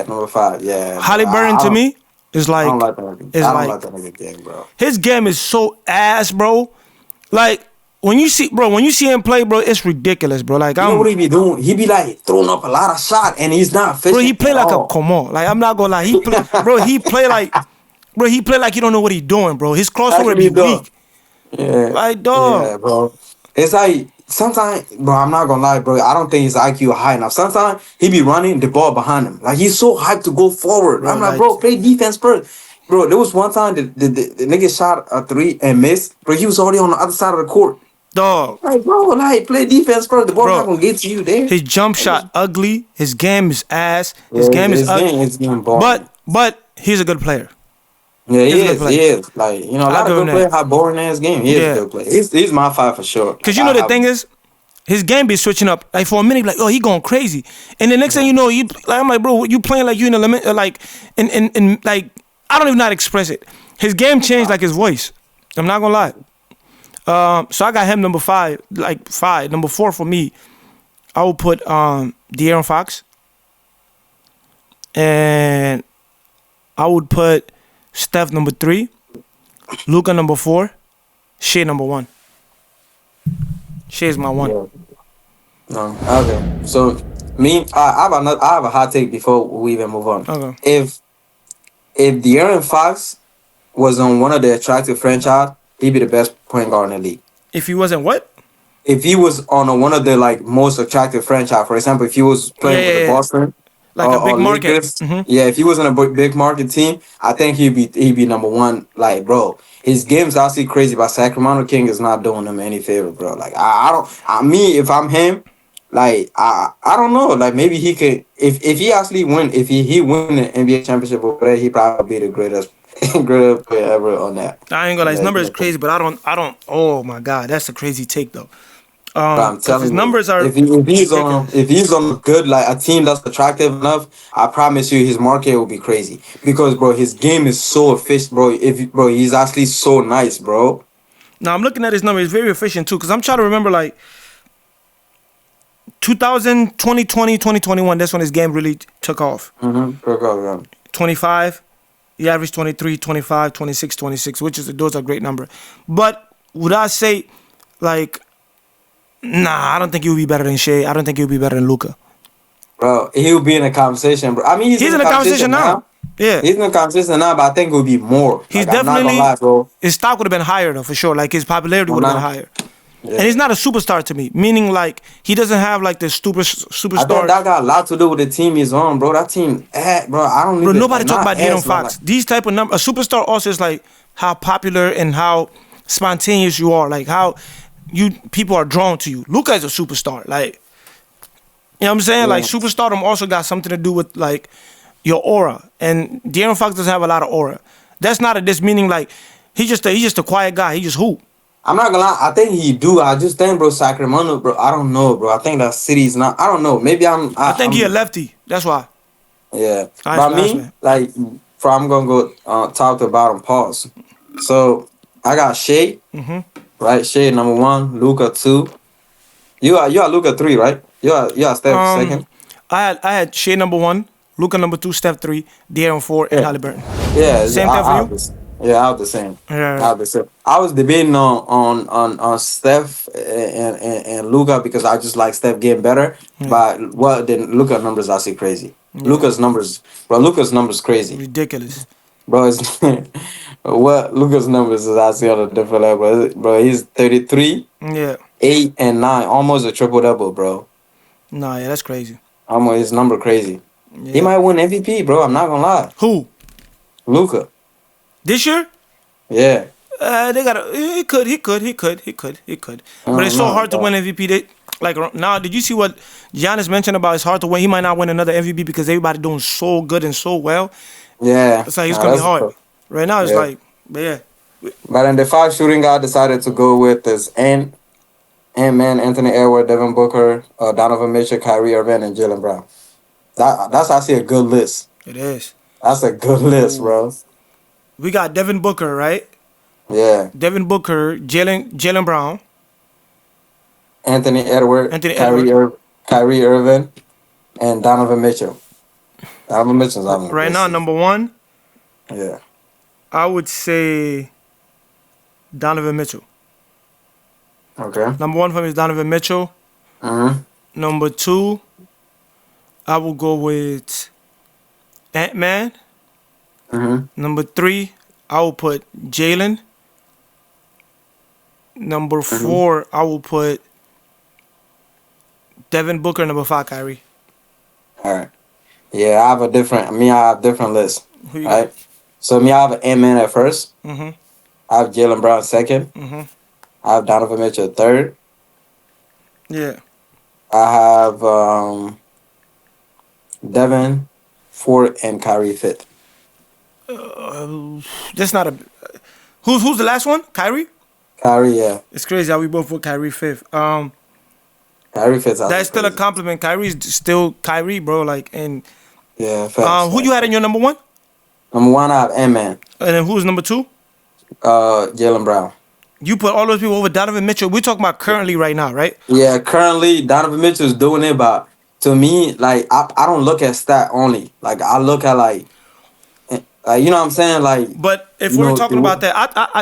Number five, yeah. Halliburton to me is I like don't like that nigga. is I don't like like that nigga game, bro. his game is so ass, bro. Like when you see him play, bro, it's ridiculous, bro. Like You know what he be doing? He be like throwing up a lot of shot, and he's not efficient. bro, he play at like a all. come on. Like I'm not gonna lie, he play, bro. He play like he don't know what he doing, bro. His crossover be Actually, dog. weak. Yeah, Like dog. yeah, bro. It's like sometimes, bro. I'm not gonna lie, bro. I don't think his IQ high enough. Sometimes he be running the ball behind him, like he's so hyped to go forward. Bro, I'm like, like- bro, play defense first. Bro, there was one time the nigga shot a 3 and missed, but he was already on the other side of the court. Dog. Like, bro, like play defense first. The ball Bro, not gonna get to you there. His jump shot ugly. His game is ass. His game is ugly. His game boring. But he's a good player. Yeah, he's a good he player. is. Like, a lot I'll of give him good players that. have boring ass game. He is Yeah. a good player. He's my 5 for sure. Cause you know the thing is, his game be switching up. Like for a minute, like oh he going crazy, and the next thing you know, I'm like bro, you playing like you in the limit, like in like I don't even know how to express it. His game changed like his voice. I'm not gonna lie. So I got him number 5, like 5. Number 4 for me, I will put De'Aaron Fox, and I would put Steph number 3, Luka number 4, Shea number 1. Shea's my 1. Yeah. No, okay. So me, I have a hot take before we even move on. Okay. If De'Aaron Fox was on one of the attractive franchise, he'd be the best point guard in the league. If he wasn't what? If he was on one of the like most attractive franchise, for example, if he was playing with the Boston, Like a big or market. Lakers, Mhm. yeah, if he was on a big market team, I think he'd be number 1. Like, bro, his game's actually crazy, but Sacramento King is not doing him any favor, bro. Like, if I'm him, like, I don't know, like maybe he could if he actually win he win the NBA championship over there, he probably be the greatest player ever on that. I ain't gonna lie, his Yeah, number is yeah. crazy, but I don't. Oh my god, that's a crazy take though. But I'm 'Cause telling his you, numbers are. if he's on a good like a team that's attractive enough, I promise you his market will be crazy because bro, his game is so efficient, bro. He's actually so nice, bro. Now I'm looking at his number. He's very efficient too. Cause I'm trying to remember like 2000, 2020, 2021. That's when his game really took off. 25. He averaged 23, 25, 26, 26, which is those are great number. But would I say like? Nah, I don't think he would be better than Shea. I don't think he would be better than Luka. Bro, he'll be in a conversation, bro. I mean, he's in the conversation now. Yeah. He's in the conversation now, but I think it would be more. He's Like, I'm not definitely. gonna lie, bro. His stock would have been higher though, for sure. Like his popularity would have been Nah. higher. And he's not a superstar to me, meaning like he doesn't have like the I superstar. think that got a lot to do with the team he's on, bro. That team, bro. I don't. Bro, even, nobody talk not about De'Aaron ass, bro, Fox. These type of number, a superstar also is like how popular and how spontaneous you are, like how people are drawn to you. Luka is a superstar, like You know what I'm saying? Like Yeah. superstardom also got something to do with like your aura. And De'Aaron Fox doesn't have a lot of aura. That's not a this meaning like he's just a quiet guy. He just hoop. I'm not gonna lie. I think he do. I just think, bro, Sacramento, bro. I don't know, bro. I think that city's not. I don't know. Maybe I'm. I think he a I'm. lefty. That's why. Yeah. I But explain. I me, explain. like, for I'm gonna go top to bottom. Pause. So I got Shea, right? Shea number one, Luca two. You are Luca three, right? You are Steph Um, second. I had Shea number one, Luca number two, Steph three, De'Aaron four, and Yeah. Halliburton. Yeah, Same thing for I you? have this. Yeah, I have the same. I Yeah. have the same. I was debating on Steph and Luca because I just like Steph getting better. Yeah. But well, then Luca numbers I see crazy. Yeah. Luca's numbers, bro. Luca's numbers crazy, Ridiculous. bro. It's what Luca's numbers is I see on a different level, bro. He's 33, Yeah. 8 and 9, almost a triple double, bro. Nah, yeah, that's crazy. Almost his number crazy. He Yeah. might win MVP, bro. I'm not gonna lie, Who? Luca. This year? Yeah, They gotta. He could. He could. He could. He could. He could. I But don't it's so know, hard to bro. win MVP. Like now, did you see what Giannis mentioned about? It's hard to win. He might not win another MVP because everybody doing so good and so well. Yeah, It's like it's nah, gonna be that's hard. Right now, it's yeah. like, but yeah, But then the five shooting guard decided to go with is Ant-Man, Anthony Edwards, Devin Booker, Donovan Mitchell, Kyrie Irving, and Jalen Brown. That's actually a good list. it is. That's a good list, Ooh. bro. We got Devin Booker, right? Yeah, Devin Booker, Jalen Brown, Anthony Edwards, Anthony Edwards. Kyrie Irving, and Donovan Mitchell. Donovan Mitchell's having a Right good now, season. number one, Yeah. I would say Donovan Mitchell. Okay. Number one for me is Donovan Mitchell. Mhm. Number two, I will go with Ant-Man. Mhm. Number three, I will put Jalen. Number Mhm. four, I will put Devin Booker. Number five, Kyrie. All right. Yeah, I have a different. Me, I have different lists. Who you got? Right. So me, I have Ant-Man at first. Mhm. I have Jalen Brown second. Mhm. I have Donovan Mitchell third. Yeah. I have Devin fourth and Kyrie fifth. That's not a. Who's the last one? Kyrie. Kyrie, yeah. It's crazy how we both put Kyrie fifth. Kyrie fifth. That's still a compliment. Kyrie's still Kyrie, bro. Like, and Yeah, facts. who you had in your number one? Number one, I have Ant-Man. And then who's number two? Jalen Brown. You put all those people over Donovan Mitchell. We're talking about currently right now, right? Yeah, currently Donovan Mitchell's doing it, but to me, like I don't look at stat only. Like I look at like you know what I'm saying? Like But if you we're know talking about that,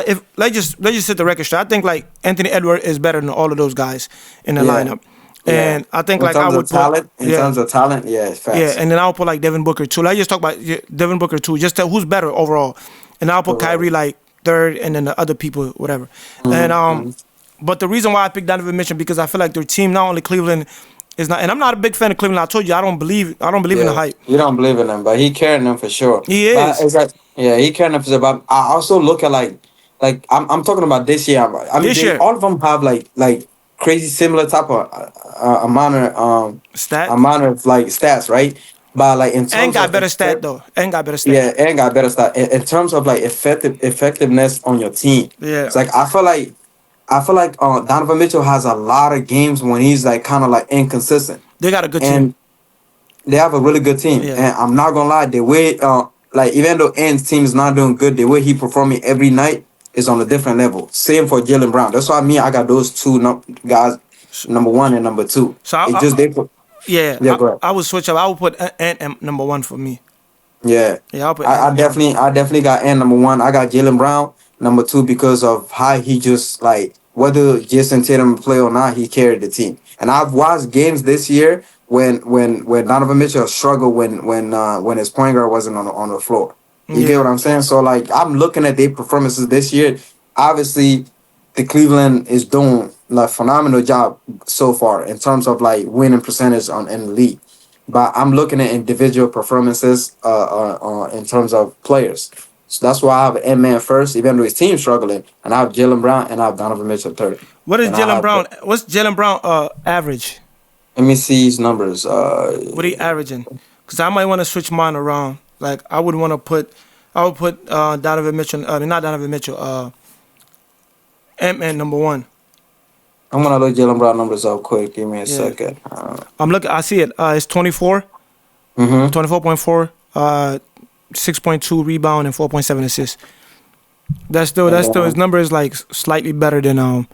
if let's just set the record straight. I think like Anthony Edwards is better than all of those guys in the yeah, lineup, yeah. and I think In like I terms would of talent, put yeah. yeah, it's Yeah, facts. and then I'll put like Devin Booker too. Let's just talk about Devin Booker too. Just tell who's better overall, and I'll put Correct. Kyrie like third, and then the other people whatever. And but the reason why I picked Donovan Mitchell because I feel like their team, not only Cleveland, is not. And I'm not a big fan of Cleveland. I told you I don't believe in the Yeah, hype. you don't believe in him, but he carrying them for sure. He But is it's like, yeah, he carrying them for sure. But I also look at like I'm talking about this year. I mean, this year all of them have like crazy similar type of stat amount of like stats, right? But like in and terms got of better stat though, and got better stat. yeah, and got better stuff. In terms of like effectiveness on your team, Yeah, it's like I feel like Donovan Mitchell has a lot of games when he's like kind of like inconsistent, they got a good team. and they have a really good team. Yeah, And I'm not gonna lie, the way like even though Ant's team is not doing good, the way he performing every night is on a different level. Same for Jalen Brown. That's why I got those two guys, number one and number two. so It just they put yeah, yeah, go ahead. I would switch up. I would put Ant number one for me. Yeah, Yeah, I'll put I Ant number one. definitely got Ant number one. I got Jalen Brown number two because of how he just like whether Jason Tatum play or not, he carried the team. And I've watched games this year when Donovan Mitchell struggled when his point guard wasn't on the floor. You get Yeah, what I'm saying? So like I'm looking at their performances this year. Obviously, the Cleveland is doing like phenomenal job so far in terms of like winning percentage in the league. But I'm looking at individual performances in terms of players. So that's why I have Ant-Man first, even though his team's struggling, and I have Jalen Brown and I have Donovan Mitchell third. what is And I Jalen have Brown? What's Jalen Brown average? Let me see his numbers. What are you averaging? Because I might want to switch mine around. Like I would want to put, I would put Donovan Mitchell. I mean, not Donovan Mitchell. Ant-Man number one. I'm gonna look Jalen Brown numbers up quick. Give me a Yeah. second. I'm looking. I see it. It's 24, Mm-hmm. 24.4, 6.2 rebound and 4.7 assists. And That's still his then number is like slightly better than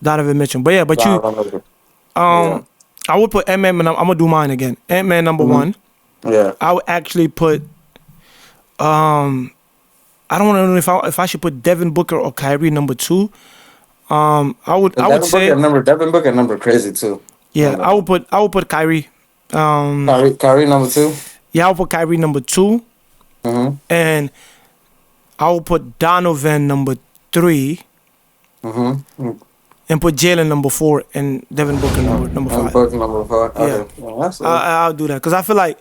Donovan Mitchell. But yeah, but you yeah. I would put Ant-Man. I'm gonna do mine again. Ant-Man number Mm-hmm. one. Yeah. I would actually put I don't want to know if I should put Devin Booker or Kyrie number two. I would say Devin Booker number crazy too. yeah. I would put Kyrie. Kyrie number two. Yeah, I would put Kyrie number two, Mm-hmm. and I will put Donovan number three, Mm-hmm. and put Jalen number four, and Devin Booker number And five. Booker number five. Yeah. Okay. Yeah, that's it. I'll do that because I feel like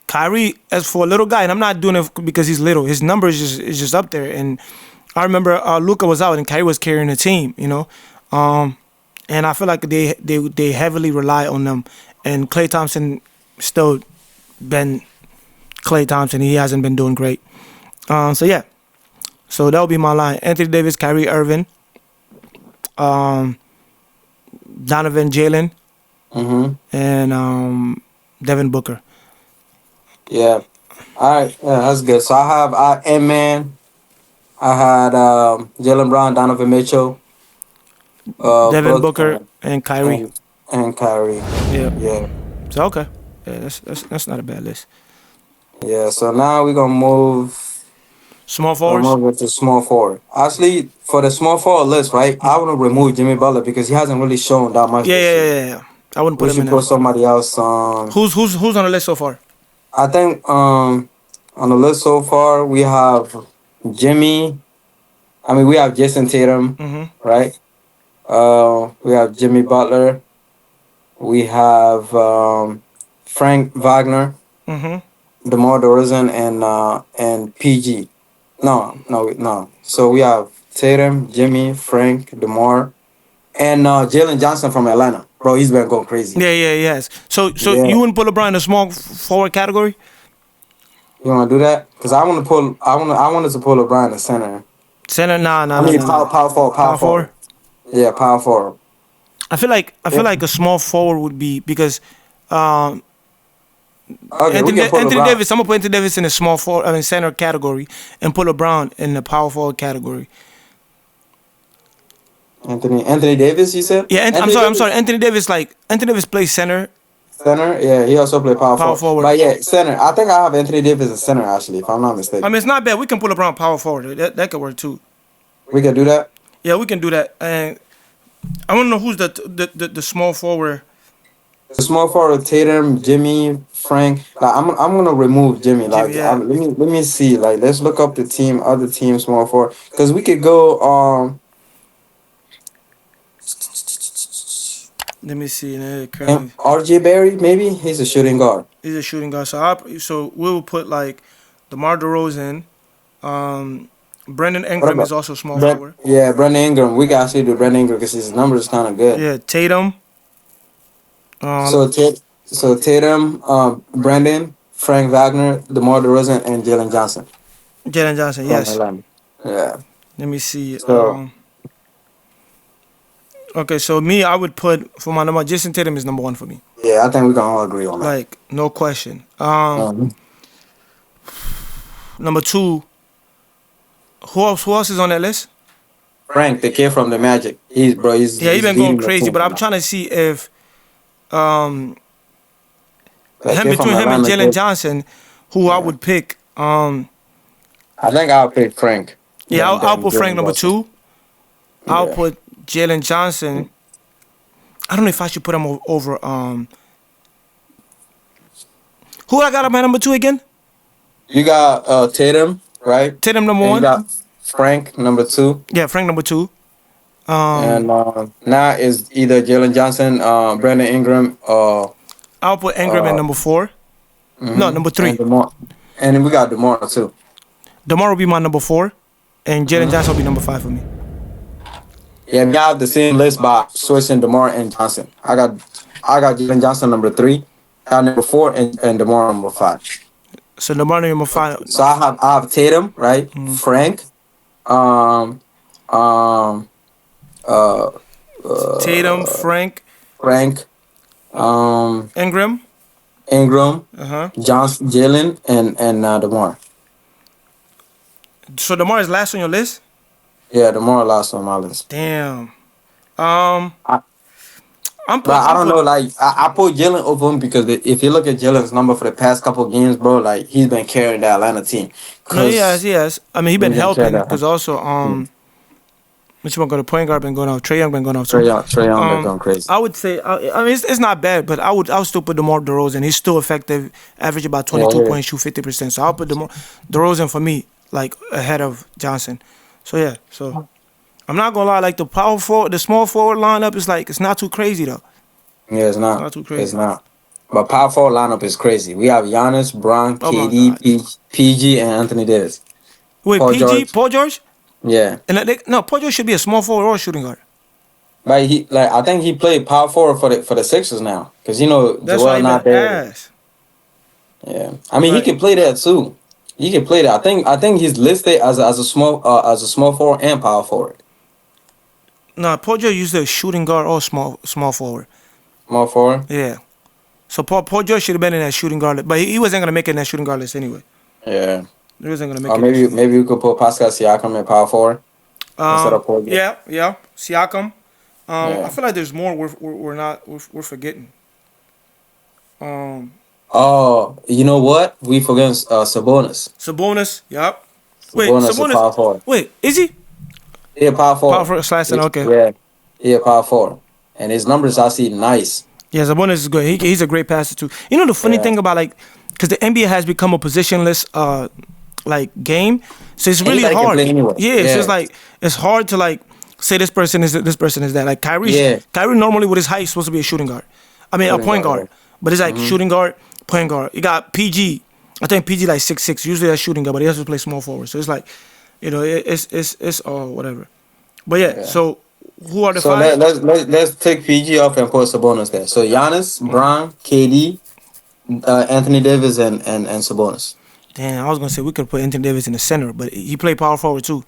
Kyrie, as for a little guy, and I'm not doing it because he's little. His numbers is just up there. And I remember Luka was out and Kyrie was carrying the team, you know. And I feel like they heavily rely on them. And Klay Thompson still been Klay Thompson. He hasn't been doing great. So yeah, so that would be my line: Anthony Davis, Kyrie Irving, Donovan, Jalen, Mm-hmm. and Devin Booker. Yeah. All right. Yeah, that's good. So I have Ant-Man. I had Jalen Brown, Donovan Mitchell, Devin both Booker and Kyrie. and Kyrie. Yeah. Yeah. So okay. Yeah, that's not a bad list. Yeah. So now we're gonna move. Small I'm forwards. over to small forward. Actually, for the small forward list, right? I want to remove Jimmy Butler because he hasn't really shown that much. Yeah, this yeah, year. yeah, yeah. I wouldn't We put him in should put there. somebody else. Who's on the list so far? I think on the list so far we have Jimmy. I mean, we have Jason Tatum, Mm-hmm. right? We have Jimmy Butler. We have Frank Wagner, Mm-hmm. DeMar DeRozan, and PG. No. So we have Tatum, Jimmy, Frank, DeMar, and Jalen Johnson from Atlanta. Bro, he's been going crazy. Yeah, yeah, yes. So Yeah. you wouldn't put LeBron in the small forward category? You want to do that? Because I wanted to pull LeBron in the center. Center? Nah. I mean, power forward. Yeah, power forward. I feel like a small forward would be because Okay, we can put Anthony LeBron. Davis. I'm gonna put Anthony Davis in the small forward, I mean center category, and put LeBron in the power forward category. Anthony Davis, you said? Yeah, I'm Anthony sorry. Davis? Anthony Davis plays center. Center? Yeah, he also played power forward. forward. But yeah, center. I think I have Anthony Davis as center, actually, if I'm not mistaken. I mean, it's not bad. We can put LeBron power forward. That could work too. We can do that? Yeah, we can do that. And I want to know who's the small forward. The small forward, Tatum, Jimmy, Frank. Like, I'm gonna remove Jimmy. Like, Jimmy, yeah. let me see. Like, let's look up the other team small forward, because we could go. Let me see. RJ Barry, maybe he's a shooting guard. He's a shooting guard. So we will put like DeMar DeRozan. Brendan Ingram is also small forward. Yeah, Brendan Ingram. We can actually do Brendan Ingram because his numbers kind of good. Yeah, Tatum. So Tatum, Brendan, Frank Wagner, DeMar DeRozan, and Jalen Johnson. Jalen Johnson, yes. Yeah. Let me see. So- Okay, so me, I would put for my number. Jason Tatum is number one for me. Yeah, I think we can all agree on that. Like no question. Mhm. Number two. Who else is on that list? Frank, the kid from the Magic. He's Yeah, he's been leading going the crazy, team but I'm now. trying to see if That kid from between him and Atlanta Jalen kid. Johnson, who I would pick. I think I'll pick Frank. Yeah, Than I'll put Frank Jalen number Johnson. two. I'll Yeah. put Jalen Johnson. I don't know if I should put him over. Who I got at my number two again? You got Tatum, right? Tatum number And one. you got Frank number two. Yeah, Frank number two. And now is either Jalen Johnson, Brandon Ingram, I'll put Ingram at number four. No, number three. and DeMar. And then we got DeMar too. DeMar will be my number four, and Jalen Johnson will be number five for me. Yeah, we have the same list by switching DeMar and Johnson. I got I got Jalen Johnson number 3, number 4, and DeMar number 5. So the money number five. So I have Tatum, right? Frank, um, um, uh, Tatum, Frank, Frank, um, Ingram. Ingram, Uh huh. Johnson, Jalen, and DeMar. So DeMar is last on your list. Yeah, DeMar last on my list. Damn. Um, I, I'm but put. I I'm don't know, put. like I put Jalen over him because if you look at Jalen's number for the past couple games, bro, like he's been carrying the Atlanta team. No, Cause he has. I mean, he been he's been carrying helping that. because also which one go to point guard been going off. Trey Young been going off too. Trey Young been going crazy. I would say. I mean, it's not bad, but I would still put DeMar DeRozan. He's still effective, average about Yeah, 22 yeah. points, shoot 50%. So I'll put DeRozan for me like ahead of Johnson. So yeah. So I'm not gonna lie. Like the power forward, the small forward lineup is like it's not too crazy though. Yeah, it's not. Not too It's crazy. not. But power forward lineup is crazy. We have Giannis, Bron, Oh my KD, God. PG, and Anthony Davis. Wait, Paul PG, George. Paul George, Yeah. and no, Paul George should be a small forward or a shooting guard. But I think he played power forward for the Sixers now. Cause That's why Joel he not been there. ass. Yeah. I mean he Like, can play that too. He can play that. I think he's listed as a small forward and power forward. no, Paul George used a shooting guard or small forward. Small forward. Yeah. So Paul George should have been in that shooting guard list, but he wasn't gonna make it in that shooting guard list anyway. Yeah. He wasn't gonna make Or it. In that shooting maybe we could put Pascal Siakam in power forward instead of Paul George. yeah, Siakam. I Yeah. feel like there's more we're forgetting. Oh, you know what? We forgot Sabonis. Sabonis, yep. Wait, Sabonis is Sabonis. power forward. Wait, is he Yeah, power power forward. for slash center? Okay. Yeah, power forward. And his numbers I see nice. Yeah, Sabonis is good. He's a great passer too. You know the funny Yeah. thing about like, because the NBA has become a positionless like game, so it's really Anybody can hard. play anywhere. Yeah, so Yeah. it's like it's hard to like say this person is that. Like Yeah. Kyrie normally with his height is supposed to be a shooting guard. I mean a Shooting point guard, guard, but it's like shooting guard, point guard. You got PG. I think PG like 6'6". Usually that's shooting guard, but he has to play small forward. So it's like, it's whatever. But yeah, so who are the So five? let's take PG off and put Sabonis there. So Giannis, Bron, KD, Anthony Davis, and Sabonis. Damn, I was gonna say we could put Anthony Davis in the center, but he played power forward too.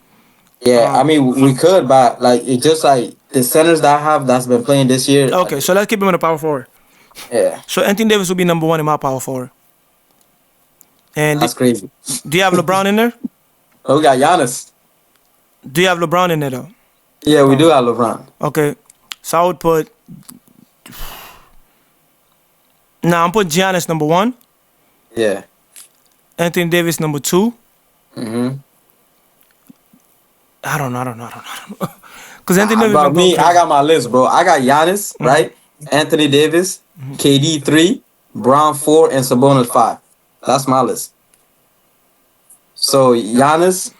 Yeah, I mean we could, but like it's just like the centers that I have that's been playing this year. Okay, so let's keep him in the power forward. Yeah, So Anthony Davis will be number one in my power forward. And that's crazy. do you have LeBron in there? Oh, we got Giannis. Do you have LeBron in there though? Yeah, we do have LeBron. Okay, so I would put. Now I'm putting Giannis number one, Yeah. Anthony Davis number two. Mm-hmm. I don't know. Because Anthony Davis. But been me, going I crazy. got my list, bro. I got Giannis, right? Anthony Davis, KD 3, Brown 4, and Sabonis 5. That's my list. So Giannis,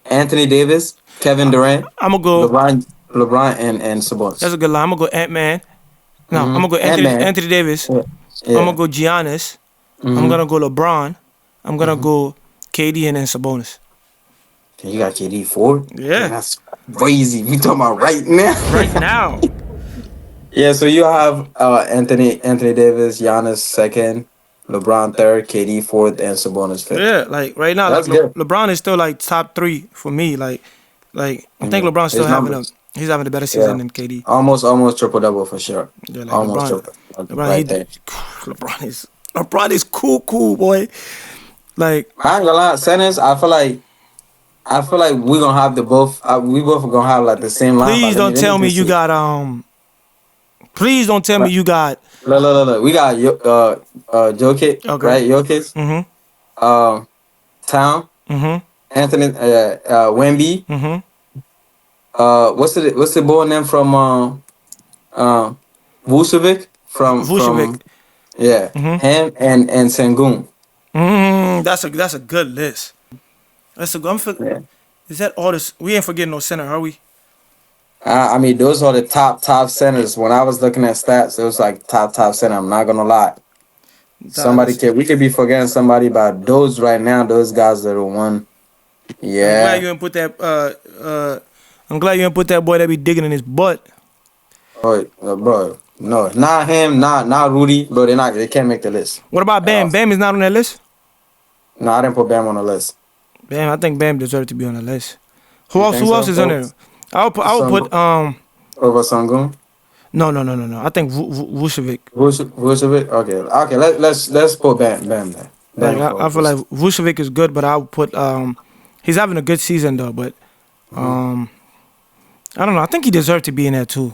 Anthony Davis, Kevin Durant, I'm gonna go. LeBron, and Sabonis. That's a good line. I'm gonna go Ant Man. No, I'm gonna go Ant-Man. Anthony Davis. Yeah. I'm gonna go Giannis. I'm gonna go LeBron. I'm gonna go KD and then Sabonis. You got KD 4? Yeah. That's crazy. We talking about right now. Right now. Yeah, so you have Anthony Davis, Giannis second, LeBron third, KD fourth, and Sabonis fifth. Yeah, like right now, That's like good. LeBron is still like top three for me. Like I think LeBron's still His numbers. he's having a better season Yeah. than KD. Almost triple double for sure. Yeah, like Almost LeBron, triple. Right there. LeBron is cool boy. Like I ain't gonna lie, centers. I feel like we're gonna have the both. We both are gonna have like the same line. please don't tell me you got Please don't tell me you got. Look. We got Jokic, Okay. right? Jokic. Town. Anthony. Wemby. What's the boy name from Vucevic Vucevic. yeah, him and Sengun. That's a good list. That's a good. Yeah. Is that all this? We ain't forgetting no center, are we? I mean, those are the top centers. When I was looking at stats, it was like top center. I'm not gonna lie. We could be forgetting somebody, but those right now, those guys are the one. Yeah. I'm glad you didn't put that. I'm glad you didn't put that boy that be digging in his butt. Oh, bro. No, not him, not Rudy, but they can't make the list What about at Bam? all. Bam is not on that list. No, I didn't put Bam on the list. Bam, I think Bam deserves to be on the list. Who You else? think Who else so? is on there? I would put Over Sangoon? no. I think Vucevic. Vucevic? Okay. Okay, let's put Bam there. Like Bam for I feel like Vucevic. Vucevic is good, but I would put he's having a good season though. But um, I don't know. I think he deserved to be in there too.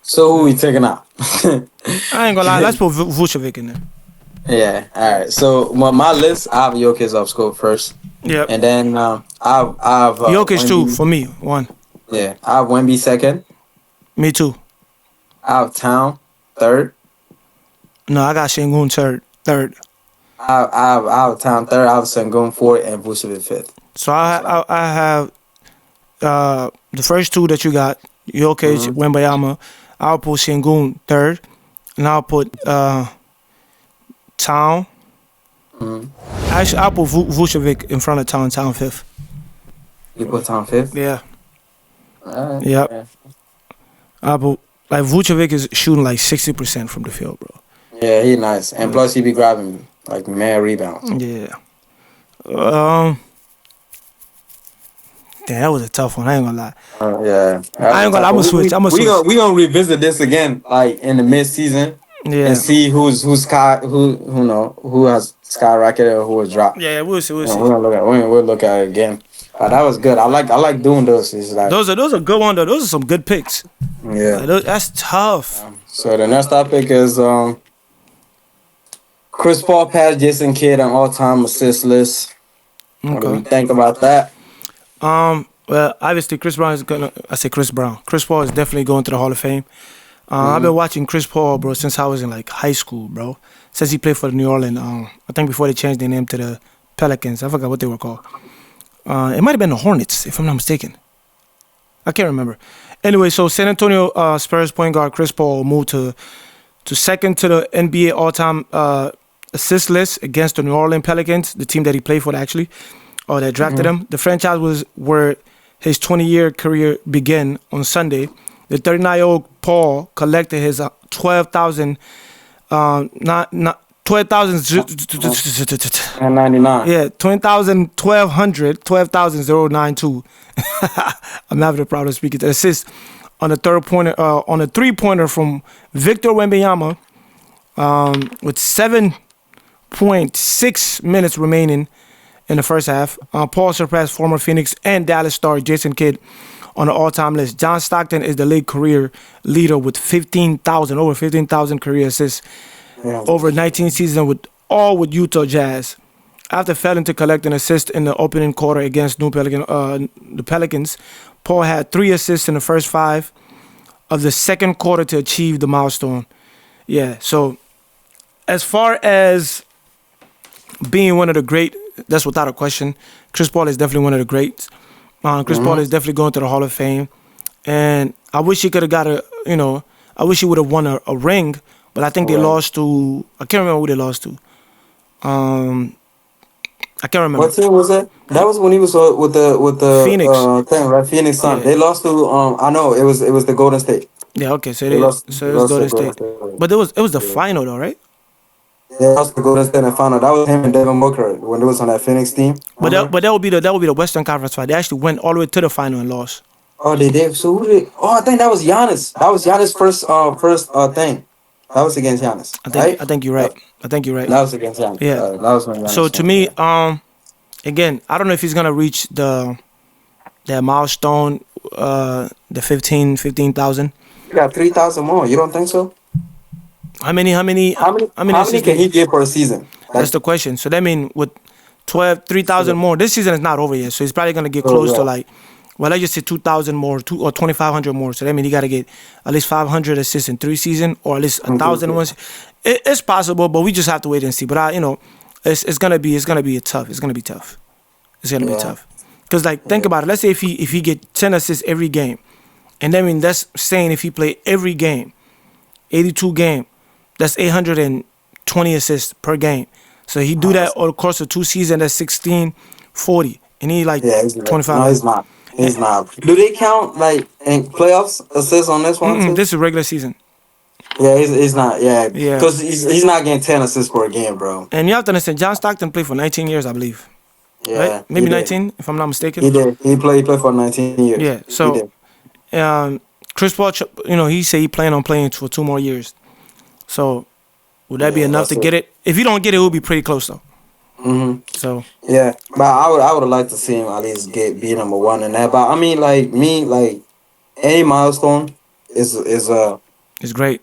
So who we taking out? I ain't gonna lie. Let's put Vucevic in there. Yeah, all right. So my list, I have Jokic off scope first. Yep. And then I have Jokic too Wemby. for me. One. Yeah, I have Wemby second. Me too. I have Town third. No, I got Şengün third. I have Town third. I have Sengun fourth and Vucevic fifth. So I have the first two that you got, Jokic, Wembanyama. I'll put Şengün third, and I'll put Town. Actually, I'll put Vucevic in front of Town fifth. You put Town fifth? Yeah. Alright. Yep. Yeah. I'll put like Vucevic is shooting like 60% from the field, bro. Yeah, he nice. And plus he be grabbing like mad rebounds. Yeah. Damn, that was a tough one. I ain't gonna lie. Yeah. I ain't gonna lie. I'm gonna switch. We gonna revisit this again like in the mid season Yeah. and see who has skyrocketed or who has dropped. Yeah, we'll see. We're gonna look at it again. That was good. I like doing those. It's like Those are good ones though. Those are some good picks. yeah. That's tough. So the next topic is Chris Paul passed Jason Kidd on all-time assist list. What do we Okay. think about that? Well, obviously Chris Brown is gonna. I say Chris Brown. Chris Paul is definitely going to the Hall of Fame. I've been watching Chris Paul, bro, since I was in like high school, bro. Since he played for the New Orleans. I think before they changed their name to the Pelicans. I forgot what they were called. It might have been the Hornets, if I'm not mistaken. I can't remember. Anyway, so San Antonio Spurs point guard Chris Paul moved to second to the NBA all-time assist list against the New Orleans Pelicans, the team that he played for actually, or that drafted him. The franchise was where his 20-year career began on Sunday. The 39-year-old Paul collected his 12,000 And 99. yeah, 12,092. I'm having a problem speaking to assist on the on a three-pointer from Victor Wembanyama with 7.6 minutes remaining in the first half. Paul surpassed former Phoenix and Dallas star Jason Kidd on the all-time list. John Stockton is the league career leader with over 15,000 career assists over 19 seasons with Utah Jazz. After failing to collect an assist in the opening quarter against the Pelicans, Paul had 3 assists in the first 5 of the second quarter to achieve the milestone. Yeah, so as far as being one of the great, that's without a question. Chris Paul is definitely one of the greats. Chris Paul is definitely going to the Hall of Fame. And I wish he could have got I wish he would have won a ring, but I think they lost to, I can't remember who they lost to. I can't remember. What team was that? That was when he was with the Phoenix. Thing, right? Phoenix Sun. Yeah. They lost to I know it was the Golden State. Yeah, okay, so They it lost was to Golden State. State. But it was the final though, right? They lost to Golden State in the final. That was him and Devin Booker when they was on that Phoenix team. But that would be the Western Conference fight. They actually went all the way to the final and lost. Oh, they did. So who did? Oh, I think that was Giannis. That was Giannis' first thing. That was against Giannis. I think you're right. That was against Giannis. Yeah. That was when Giannis So to me, again, I don't know if he's gonna reach that milestone, the 15,000. he got 3,000 more. You don't think so? How many assists can he get per season? That's the question. So that means with 3,000 more, this season is not over yet. So he's probably gonna get close to like, well, let's just say 2,000 more, or 2,500 more. So that means he got to get at least 500 assists in 3 seasons, or at least 1,000 ones. It's possible, but we just have to wait and see. But it's gonna be tough. It's gonna be tough. Because like think about it. Let's say if he get 10 assists every game, and I mean that's saying if he play every game, 82 game, that's 820 assists per game. So he do that over the course of 2 seasons. That's 1640, and he like 25. No, he's not. He's not. Do they count like in playoffs assists on this one too? This is regular season. Yeah, he's not. Yeah, Yeah. because he's not getting 10 assists per game, bro. And you have to understand, John Stockton played for 19 years, I believe. Right? Yeah, he Maybe did. 19, if I'm not mistaken. He did. He played for 19 years. Yeah. He did. So, um, Chris Paul, he said he planned on playing for 2 more years. So, would that be Yeah, enough that's to it. get it? If you don't get it, it will be pretty close though. Hmm. So, Yeah, but I would have liked to see him at least get be number 1 in that. But I mean, like me, like any milestone is it's great.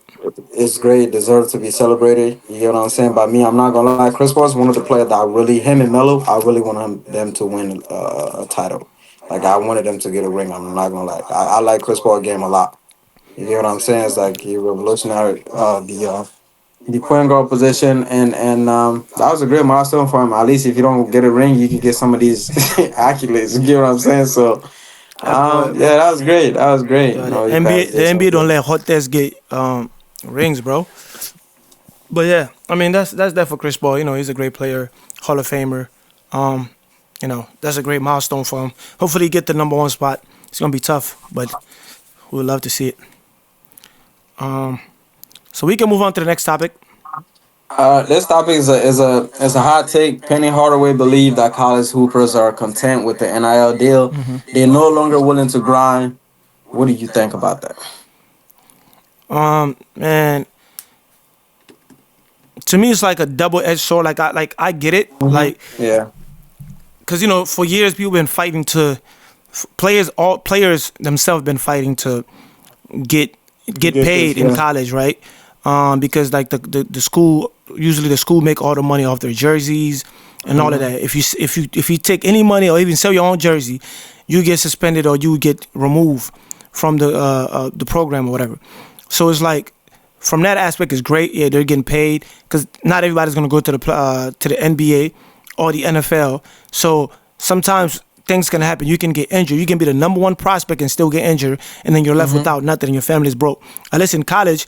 it's great, deserves to be celebrated. You get what I'm saying? By me, I'm not gonna lie. Chris Paul's one of the players that I really, him and Melo, I really want them to win a title. Like I wanted them to get a ring. I'm not gonna lie. I like Chris Paul game a lot. You get what I'm saying? It's like he revolutionary the point guard position, and that was a great milestone for him. At least if you don't get a ring, you can get some of these accolades. You get what I'm saying? So That boy, yeah, that was great. That was great. yeah, You know, you guys The did so NBA don't good. let hot test get rings, bro. But yeah, I mean that's that for Chris Paul. He's a great player, Hall of Famer. Um, that's a great milestone for him. Hopefully, he get the number one spot. It's gonna be tough, but we would love to see it. Um, so we can move on to the next topic. This topic is a hot take. Penny Hardaway believe that college hoopers are content with the NIL deal. They're no longer willing to grind. What do you think about that? Man, to me, it's like a double-edged sword. I get it, Hmm. Yeah. cause for years people been fighting to all players themselves been fighting to get get Get this. paid in Yeah. college, right? Because like the school usually the school make all the money off their jerseys and all of Hmm. that. If you take any money or even sell your own jersey, you get suspended or you get removed from the program or whatever. So it's like from that aspect is great. Yeah, they're getting paid because not everybody's gonna go to the NBA or the NFL. So sometimes things can happen. You can get injured. You can be the number one prospect and still get injured, and then you're left Hmm. without nothing, and your family's broke. Unless in college,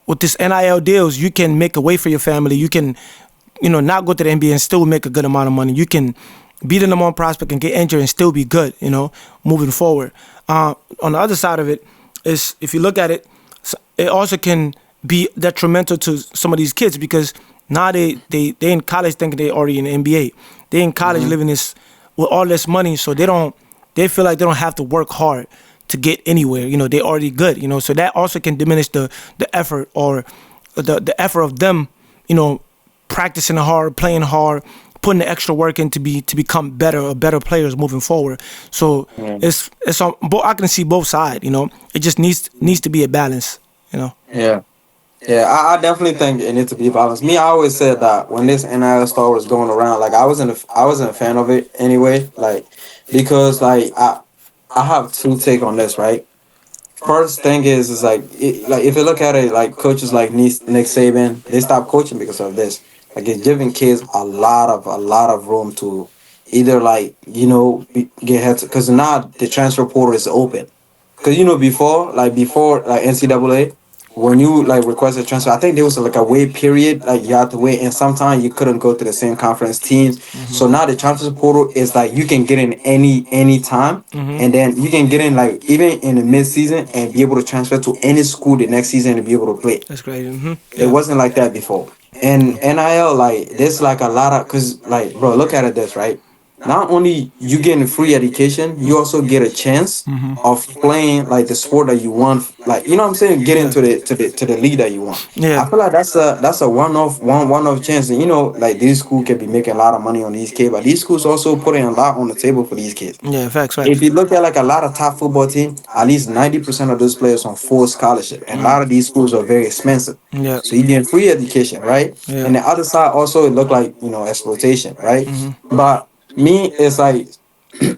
with this NIL deals, you can make a way for your family. You can, not go to the NBA and still make a good amount of money. You can be the number one prospect and get injured and still be good, moving forward. On the other side of it is, if you look at it, it also can be detrimental to some of these kids because now they in college thinking they already in the NBA. They in college Hmm. living this with all this money, so they feel like they don't have to work hard to get anywhere. They already good. So that also can diminish the effort or the effort of them. Practicing hard, playing hard, putting the extra work in to become better players moving forward. So Yeah. it's on. I can see both sides. It just needs to be a balance. Yeah. Yeah, I definitely think it needs to be balanced. Me, I always said that when this NIL star was going around, like I wasn't a fan of it anyway, like because like I have two take on this, right? First thing is like if you look at it, like coaches like Nick Saban, they stopped coaching because of this. Like it's giving kids a lot of room to either get heads because now the transfer portal is open. Because before NCAA, when you like request a transfer, I think there was like a wait period, like you had to wait, and sometimes you couldn't go to the same conference teams. So now the transfer portal is like you can get in any time, and then you can get in like even in the mid season and be able to transfer to any school the next season and be able to play. That's great. It Yeah. wasn't like that before. And NIL, like, there's like a lot of, cause like, bro, look at it this, right? Not only you getting free education, you also get a chance of playing like the sport that you want, like you know what I'm saying, get Yeah. into the league that you want. Yeah. I feel like that's a one off chance, and like these schools can be making a lot of money on these kids, but these schools also putting a lot on the table for these kids. Yeah. Facts. If Facts. you look at like a lot of top football teams, at least 90% of those players on full scholarship, and a lot of these schools are very expensive. Yeah. So you get free education, right? Yeah. And the other side also it look like exploitation, right? But me, it's like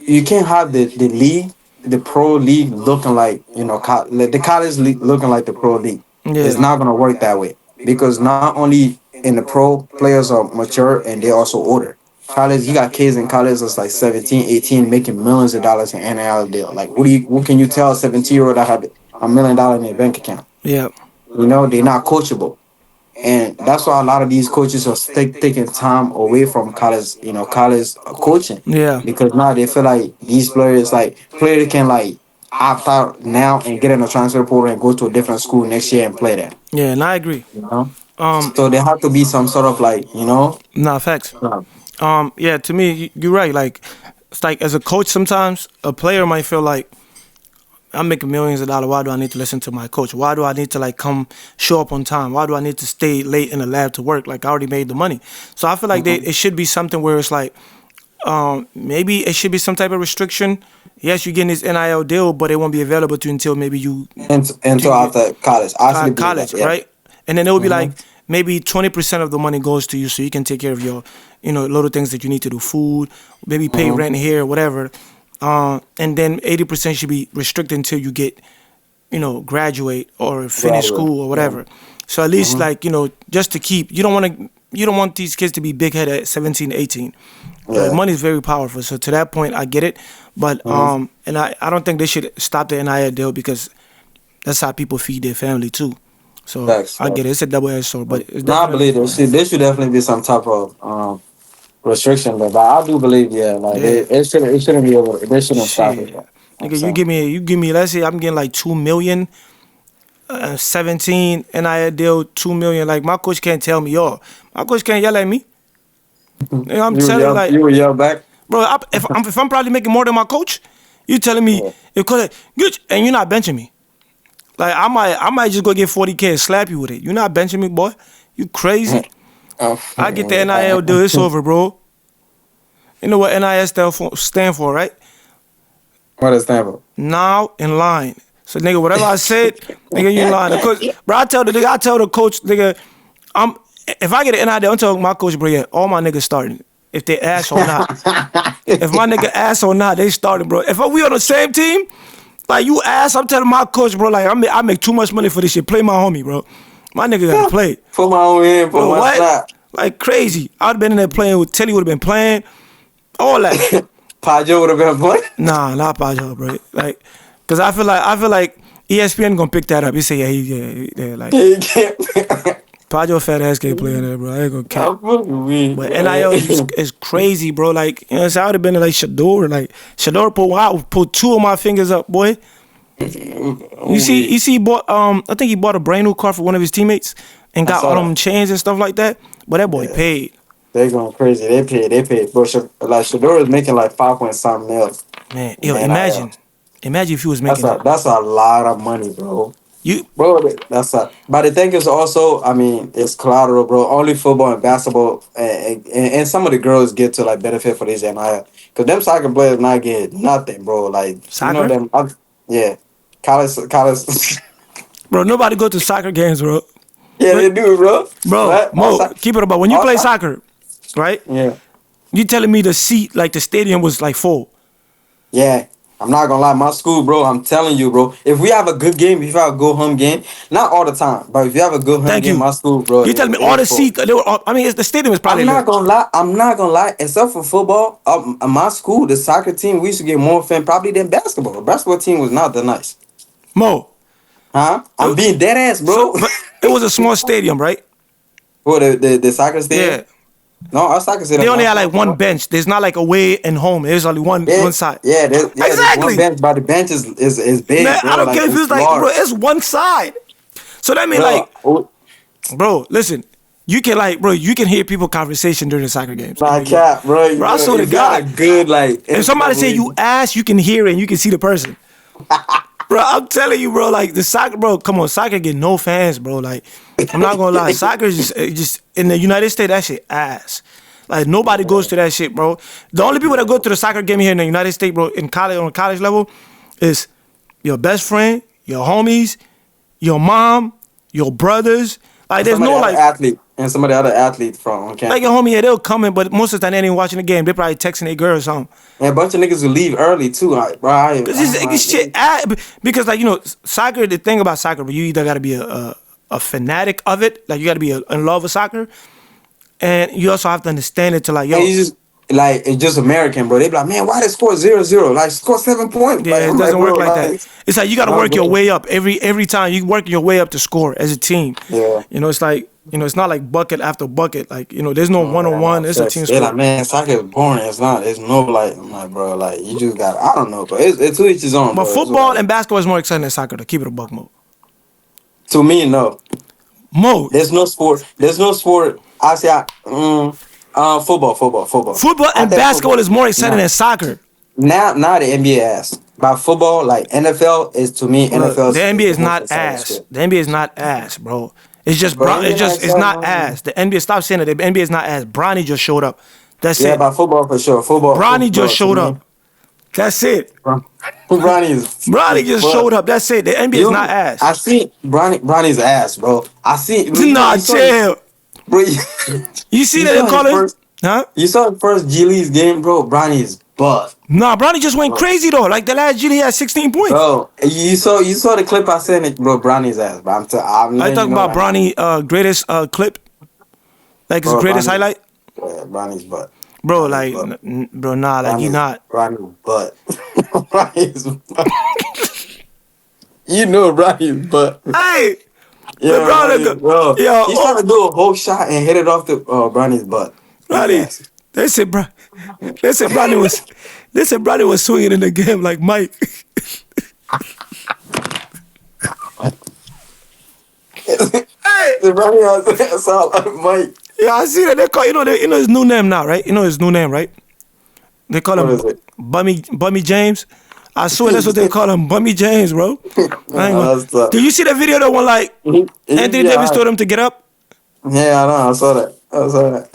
you can't have the league, the pro league looking like like the college league looking like the pro league. It's Yeah. not gonna work that way because not only in the pro players are mature and they're also older. College, you got kids in college that's like 17, 18, making millions of dollars in NIL deal. Like, what can you tell a 17-year-old that have $1 million in their bank account? Yeah. They're not coachable. And that's why a lot of these coaches are taking time away from college coaching Yeah. because now they feel like these players can like opt out now and get in the transfer portal and go to a different school next year and play there. Yeah, and I agree. You know, Um, so there have to be some sort of like nah, facts. uh, Yeah, to me, you're right. Like, it's like as a coach, sometimes a player might feel like I'm making millions of dollars. Why do I need to listen to my coach? Why do I need to like come show up on time? Why do I need to stay late in the lab to work? Like I already made the money. So I feel like it should be something where it's like maybe it should be some type of restriction. Yes, you're getting this NIL deal, but it won't be available to you until maybe you until after college. I actually believe college, that. Yeah. right? And then it will be like maybe 20% of the money goes to you so you can take care of your, little things that you need to do, food, maybe pay rent here, whatever. And then 80% should be restricted until you get, graduate or finish Graduate. school or whatever. So at least like, just to keep, you don't want these kids to be big headed at 17, 18. Yeah. Money is very powerful. So to that point, I get it. But, and I don't think they should stop the NIL deal because that's how people feed their family too. So Facts, I get it. It's a double-edged sword, but it's No, I definitely believe there should definitely be some type of restriction there. But I do believe, like Yeah. it shouldn't be able. They shouldn't stop it. shit. Though. Nigga, you give me. Let's say I'm getting like 2 million, 17, and I deal 2 million. Like my coach can't tell me, yo, my coach can't yell at me. I'm telling you, like, You would yell back. bro, if I'm probably making more than my coach, you telling me Yeah. if coach good and you're not benching me. Like I might just go get 40K and slap you with it. You're not benching me, boy. You crazy? Oh, I get the NIL deal. It's over, bro. You know what NIL stand for, right? What is that? Now in line. So nigga, whatever I said, nigga, you in line. The coach, bro, I tell the coach, nigga, if I get an NIL, I'm telling my coach, bro, yeah, all my niggas starting. If they ass or not. If my nigga ass or not, they starting, bro. If we on the same team, like you ass, I'm telling my coach, bro, like I make too much money for this shit. Play my homie, bro. My nigga gotta play. Put my own in, put Bro, my what? shot. Like crazy. I'd been in there playing with Telly would have been playing. All that. Pajo would have been playing. Nah, not Pajo, bro. Like, cause I feel like ESPN gonna pick that up. He say, yeah, like He can't. Pajo fat ass can't play in there, bro. I ain't gonna count. I'm fucking weak, But bro. NIL is crazy, bro. Like, you know what I'm saying? I would have been like Shador. Like, Shador put two of my fingers up, boy. You see, he bought I think he bought a brand new car for one of his teammates and got saw all them that. chains and stuff like that. But that boy paid. They going crazy. They paid. Bro, like Shador is making like 5 point something mil. Man, yo, Man, imagine if he was making that. That's a lot of money, bro. You Bro, but the thing is also, I mean, it's collateral, bro. Only football and basketball and some of the girls get to like benefit for this NIL. Cause them soccer players not get nothing, bro. Like Soccer? them, yeah, college. bro, nobody go to soccer games, bro. Yeah, they do, bro. Bro, But Mo, outside- keep it about when you play outside- soccer, right? Yeah, You telling me the seat, like the stadium was like full. yeah. I'm not gonna lie, my school, bro. I'm telling you, bro. If we have a good game, if you have a go home game, not all the time, but if you have a good home Thank game, you. my school, bro. You telling me all the seats, they were all, I mean, the stadium is probably I'm not lit. gonna lie. I'm not gonna lie. Except for football, my school, the soccer team, we used to get more fan probably than basketball. The basketball team was not that nice, Mo. huh? I'm being dead ass, bro. But it was a small stadium, right? For the soccer stadium. Yeah. No, our soccer stadium. They only had like one bench. There's not like away and home. There's only one side. Yeah, there's Exactly. one bench, but the bench is big. Man, bro. I don't Like, care if it's like, large. bro, it's one side. So that means like, bro, listen, you can hear people conversation during the soccer games. Nah, cap, bro. Bro, I swear to If you got God. a good like. If somebody say you ass, you can hear it and you can see the person. Bro, I'm telling you, bro, like the soccer, bro, come on, soccer get no fans, bro. Like, I'm not gonna lie, soccer is just in the United States, that shit ass. Like nobody goes to that shit, bro. The only people that go to the soccer game here in the United States, bro, in college on college level, is your best friend, your homies, your mom, your brothers. Like there's no like athlete and somebody other athlete from okay. like your homie, yeah, they'll come in, but most of the time they ain't even watching the game. They probably texting their girl or something. And a bunch of niggas will leave early too, like, bro. This shit, because like, you know, soccer, the thing about soccer, you either got to be a fanatic of it, like you got to be in love with soccer, and you also have to understand it to like, yo. And you just like it's just American, bro. They be like, man, why they score 0-0? Like score 7 points. Yeah, Like, it I'm doesn't bro, work like that. It's like you got to work your way up every time. You work your way up to score as a team. Yeah. You know, it's like It's not like bucket after bucket. Like, there's no one on Yeah, one. man, It's a team facts. Yeah, sport. like, man, soccer is boring. It's not. It's no like, I'm like, bro. Like, you just got. I don't know, bro. It's to each his own, But bro. It's football whatever. and basketball is more exciting than soccer. To keep it a buck mode. To me, no. Mode. There's no sport. There's no sport. I say, football. Football I and think basketball football. is more exciting Nah, than soccer. now the NBA ass. By football, like NFL is to me. Look, NFL the is NBA the is most not exciting ass. sport. The NBA is not ass, bro. It's just Bro, NBA not it's exciting, not man. ass. The NBA, stop saying it. The NBA is not ass. Bronny just showed up. That's Yeah, it. by football for sure. Bronny just Bro. To showed me, up. That's it. bro, Bronny is Bronny just showed but up. That's it. The NBA is not you, ass. I see Bronny's ass, bro. I see. Nah, You saw his, chill. bro. You see You that they saw his call him? first. Huh? You saw his first G League's game, bro. Bronny's butt. Nah, Bronny just went crazy though. Like the last G, he had 16 points. Bro, you saw the clip I sent it, bro. Brownie's ass, bro. I'm I letting talk you know about right now, Bronny greatest clip, like his bro. greatest highlight, Brownie's butt, bro. Brownie's Like, butt, bro, nah, like he not. Brownie's butt, Brownie's butt. You know Brownie's butt. Hey, Yeah, LeBron, Brownie's bro. yo, He's trying to do a whole shot and hit it off the Brownie's butt. He's Bronny. nasty. They said, bro, they said Bronny was swinging in the game like Mike. Hey, The Brownie has all like Mike. yeah, I see that they call his new name now, right? You know his new name, right? They call What him is it? Bummy James. I swear that's what they call him, Bummy James, bro. I ain't Nah, gonna. that's tough. Did you see that video that one like Anthony Yeah, Davis told him to get up? yeah, I know. I saw that.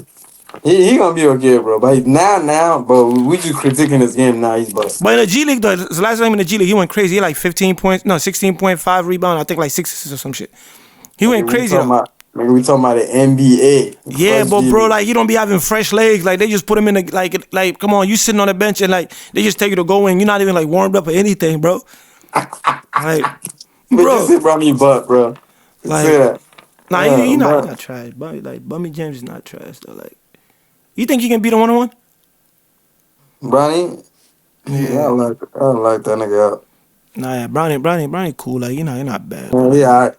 He gonna be okay, bro. But now, bro, we just critiquing his game now. He's bust. But in the G League, though, his last time in the G League, he went crazy. He had like 15 points, no, 16.5 rebound. I think like 6 assists or some shit. He went crazy though. We talking about the NBA. Yeah, First but G bro, League. like he don't be having fresh legs. Like they just put him in the like. Come on, you sitting on the bench and like they just take you to go in. You're not even like warmed up or anything, bro. Like, But bro, just say Brownie butt, bro. like, Say that. nah, Yeah, he but not trash. Bummy James is not trash though. Like, you think he can beat a 1-on-1? Brownie, yeah, Yeah. I like that nigga out. Nah, yeah, Brownie, cool. Like, he not bad, bro. Yeah,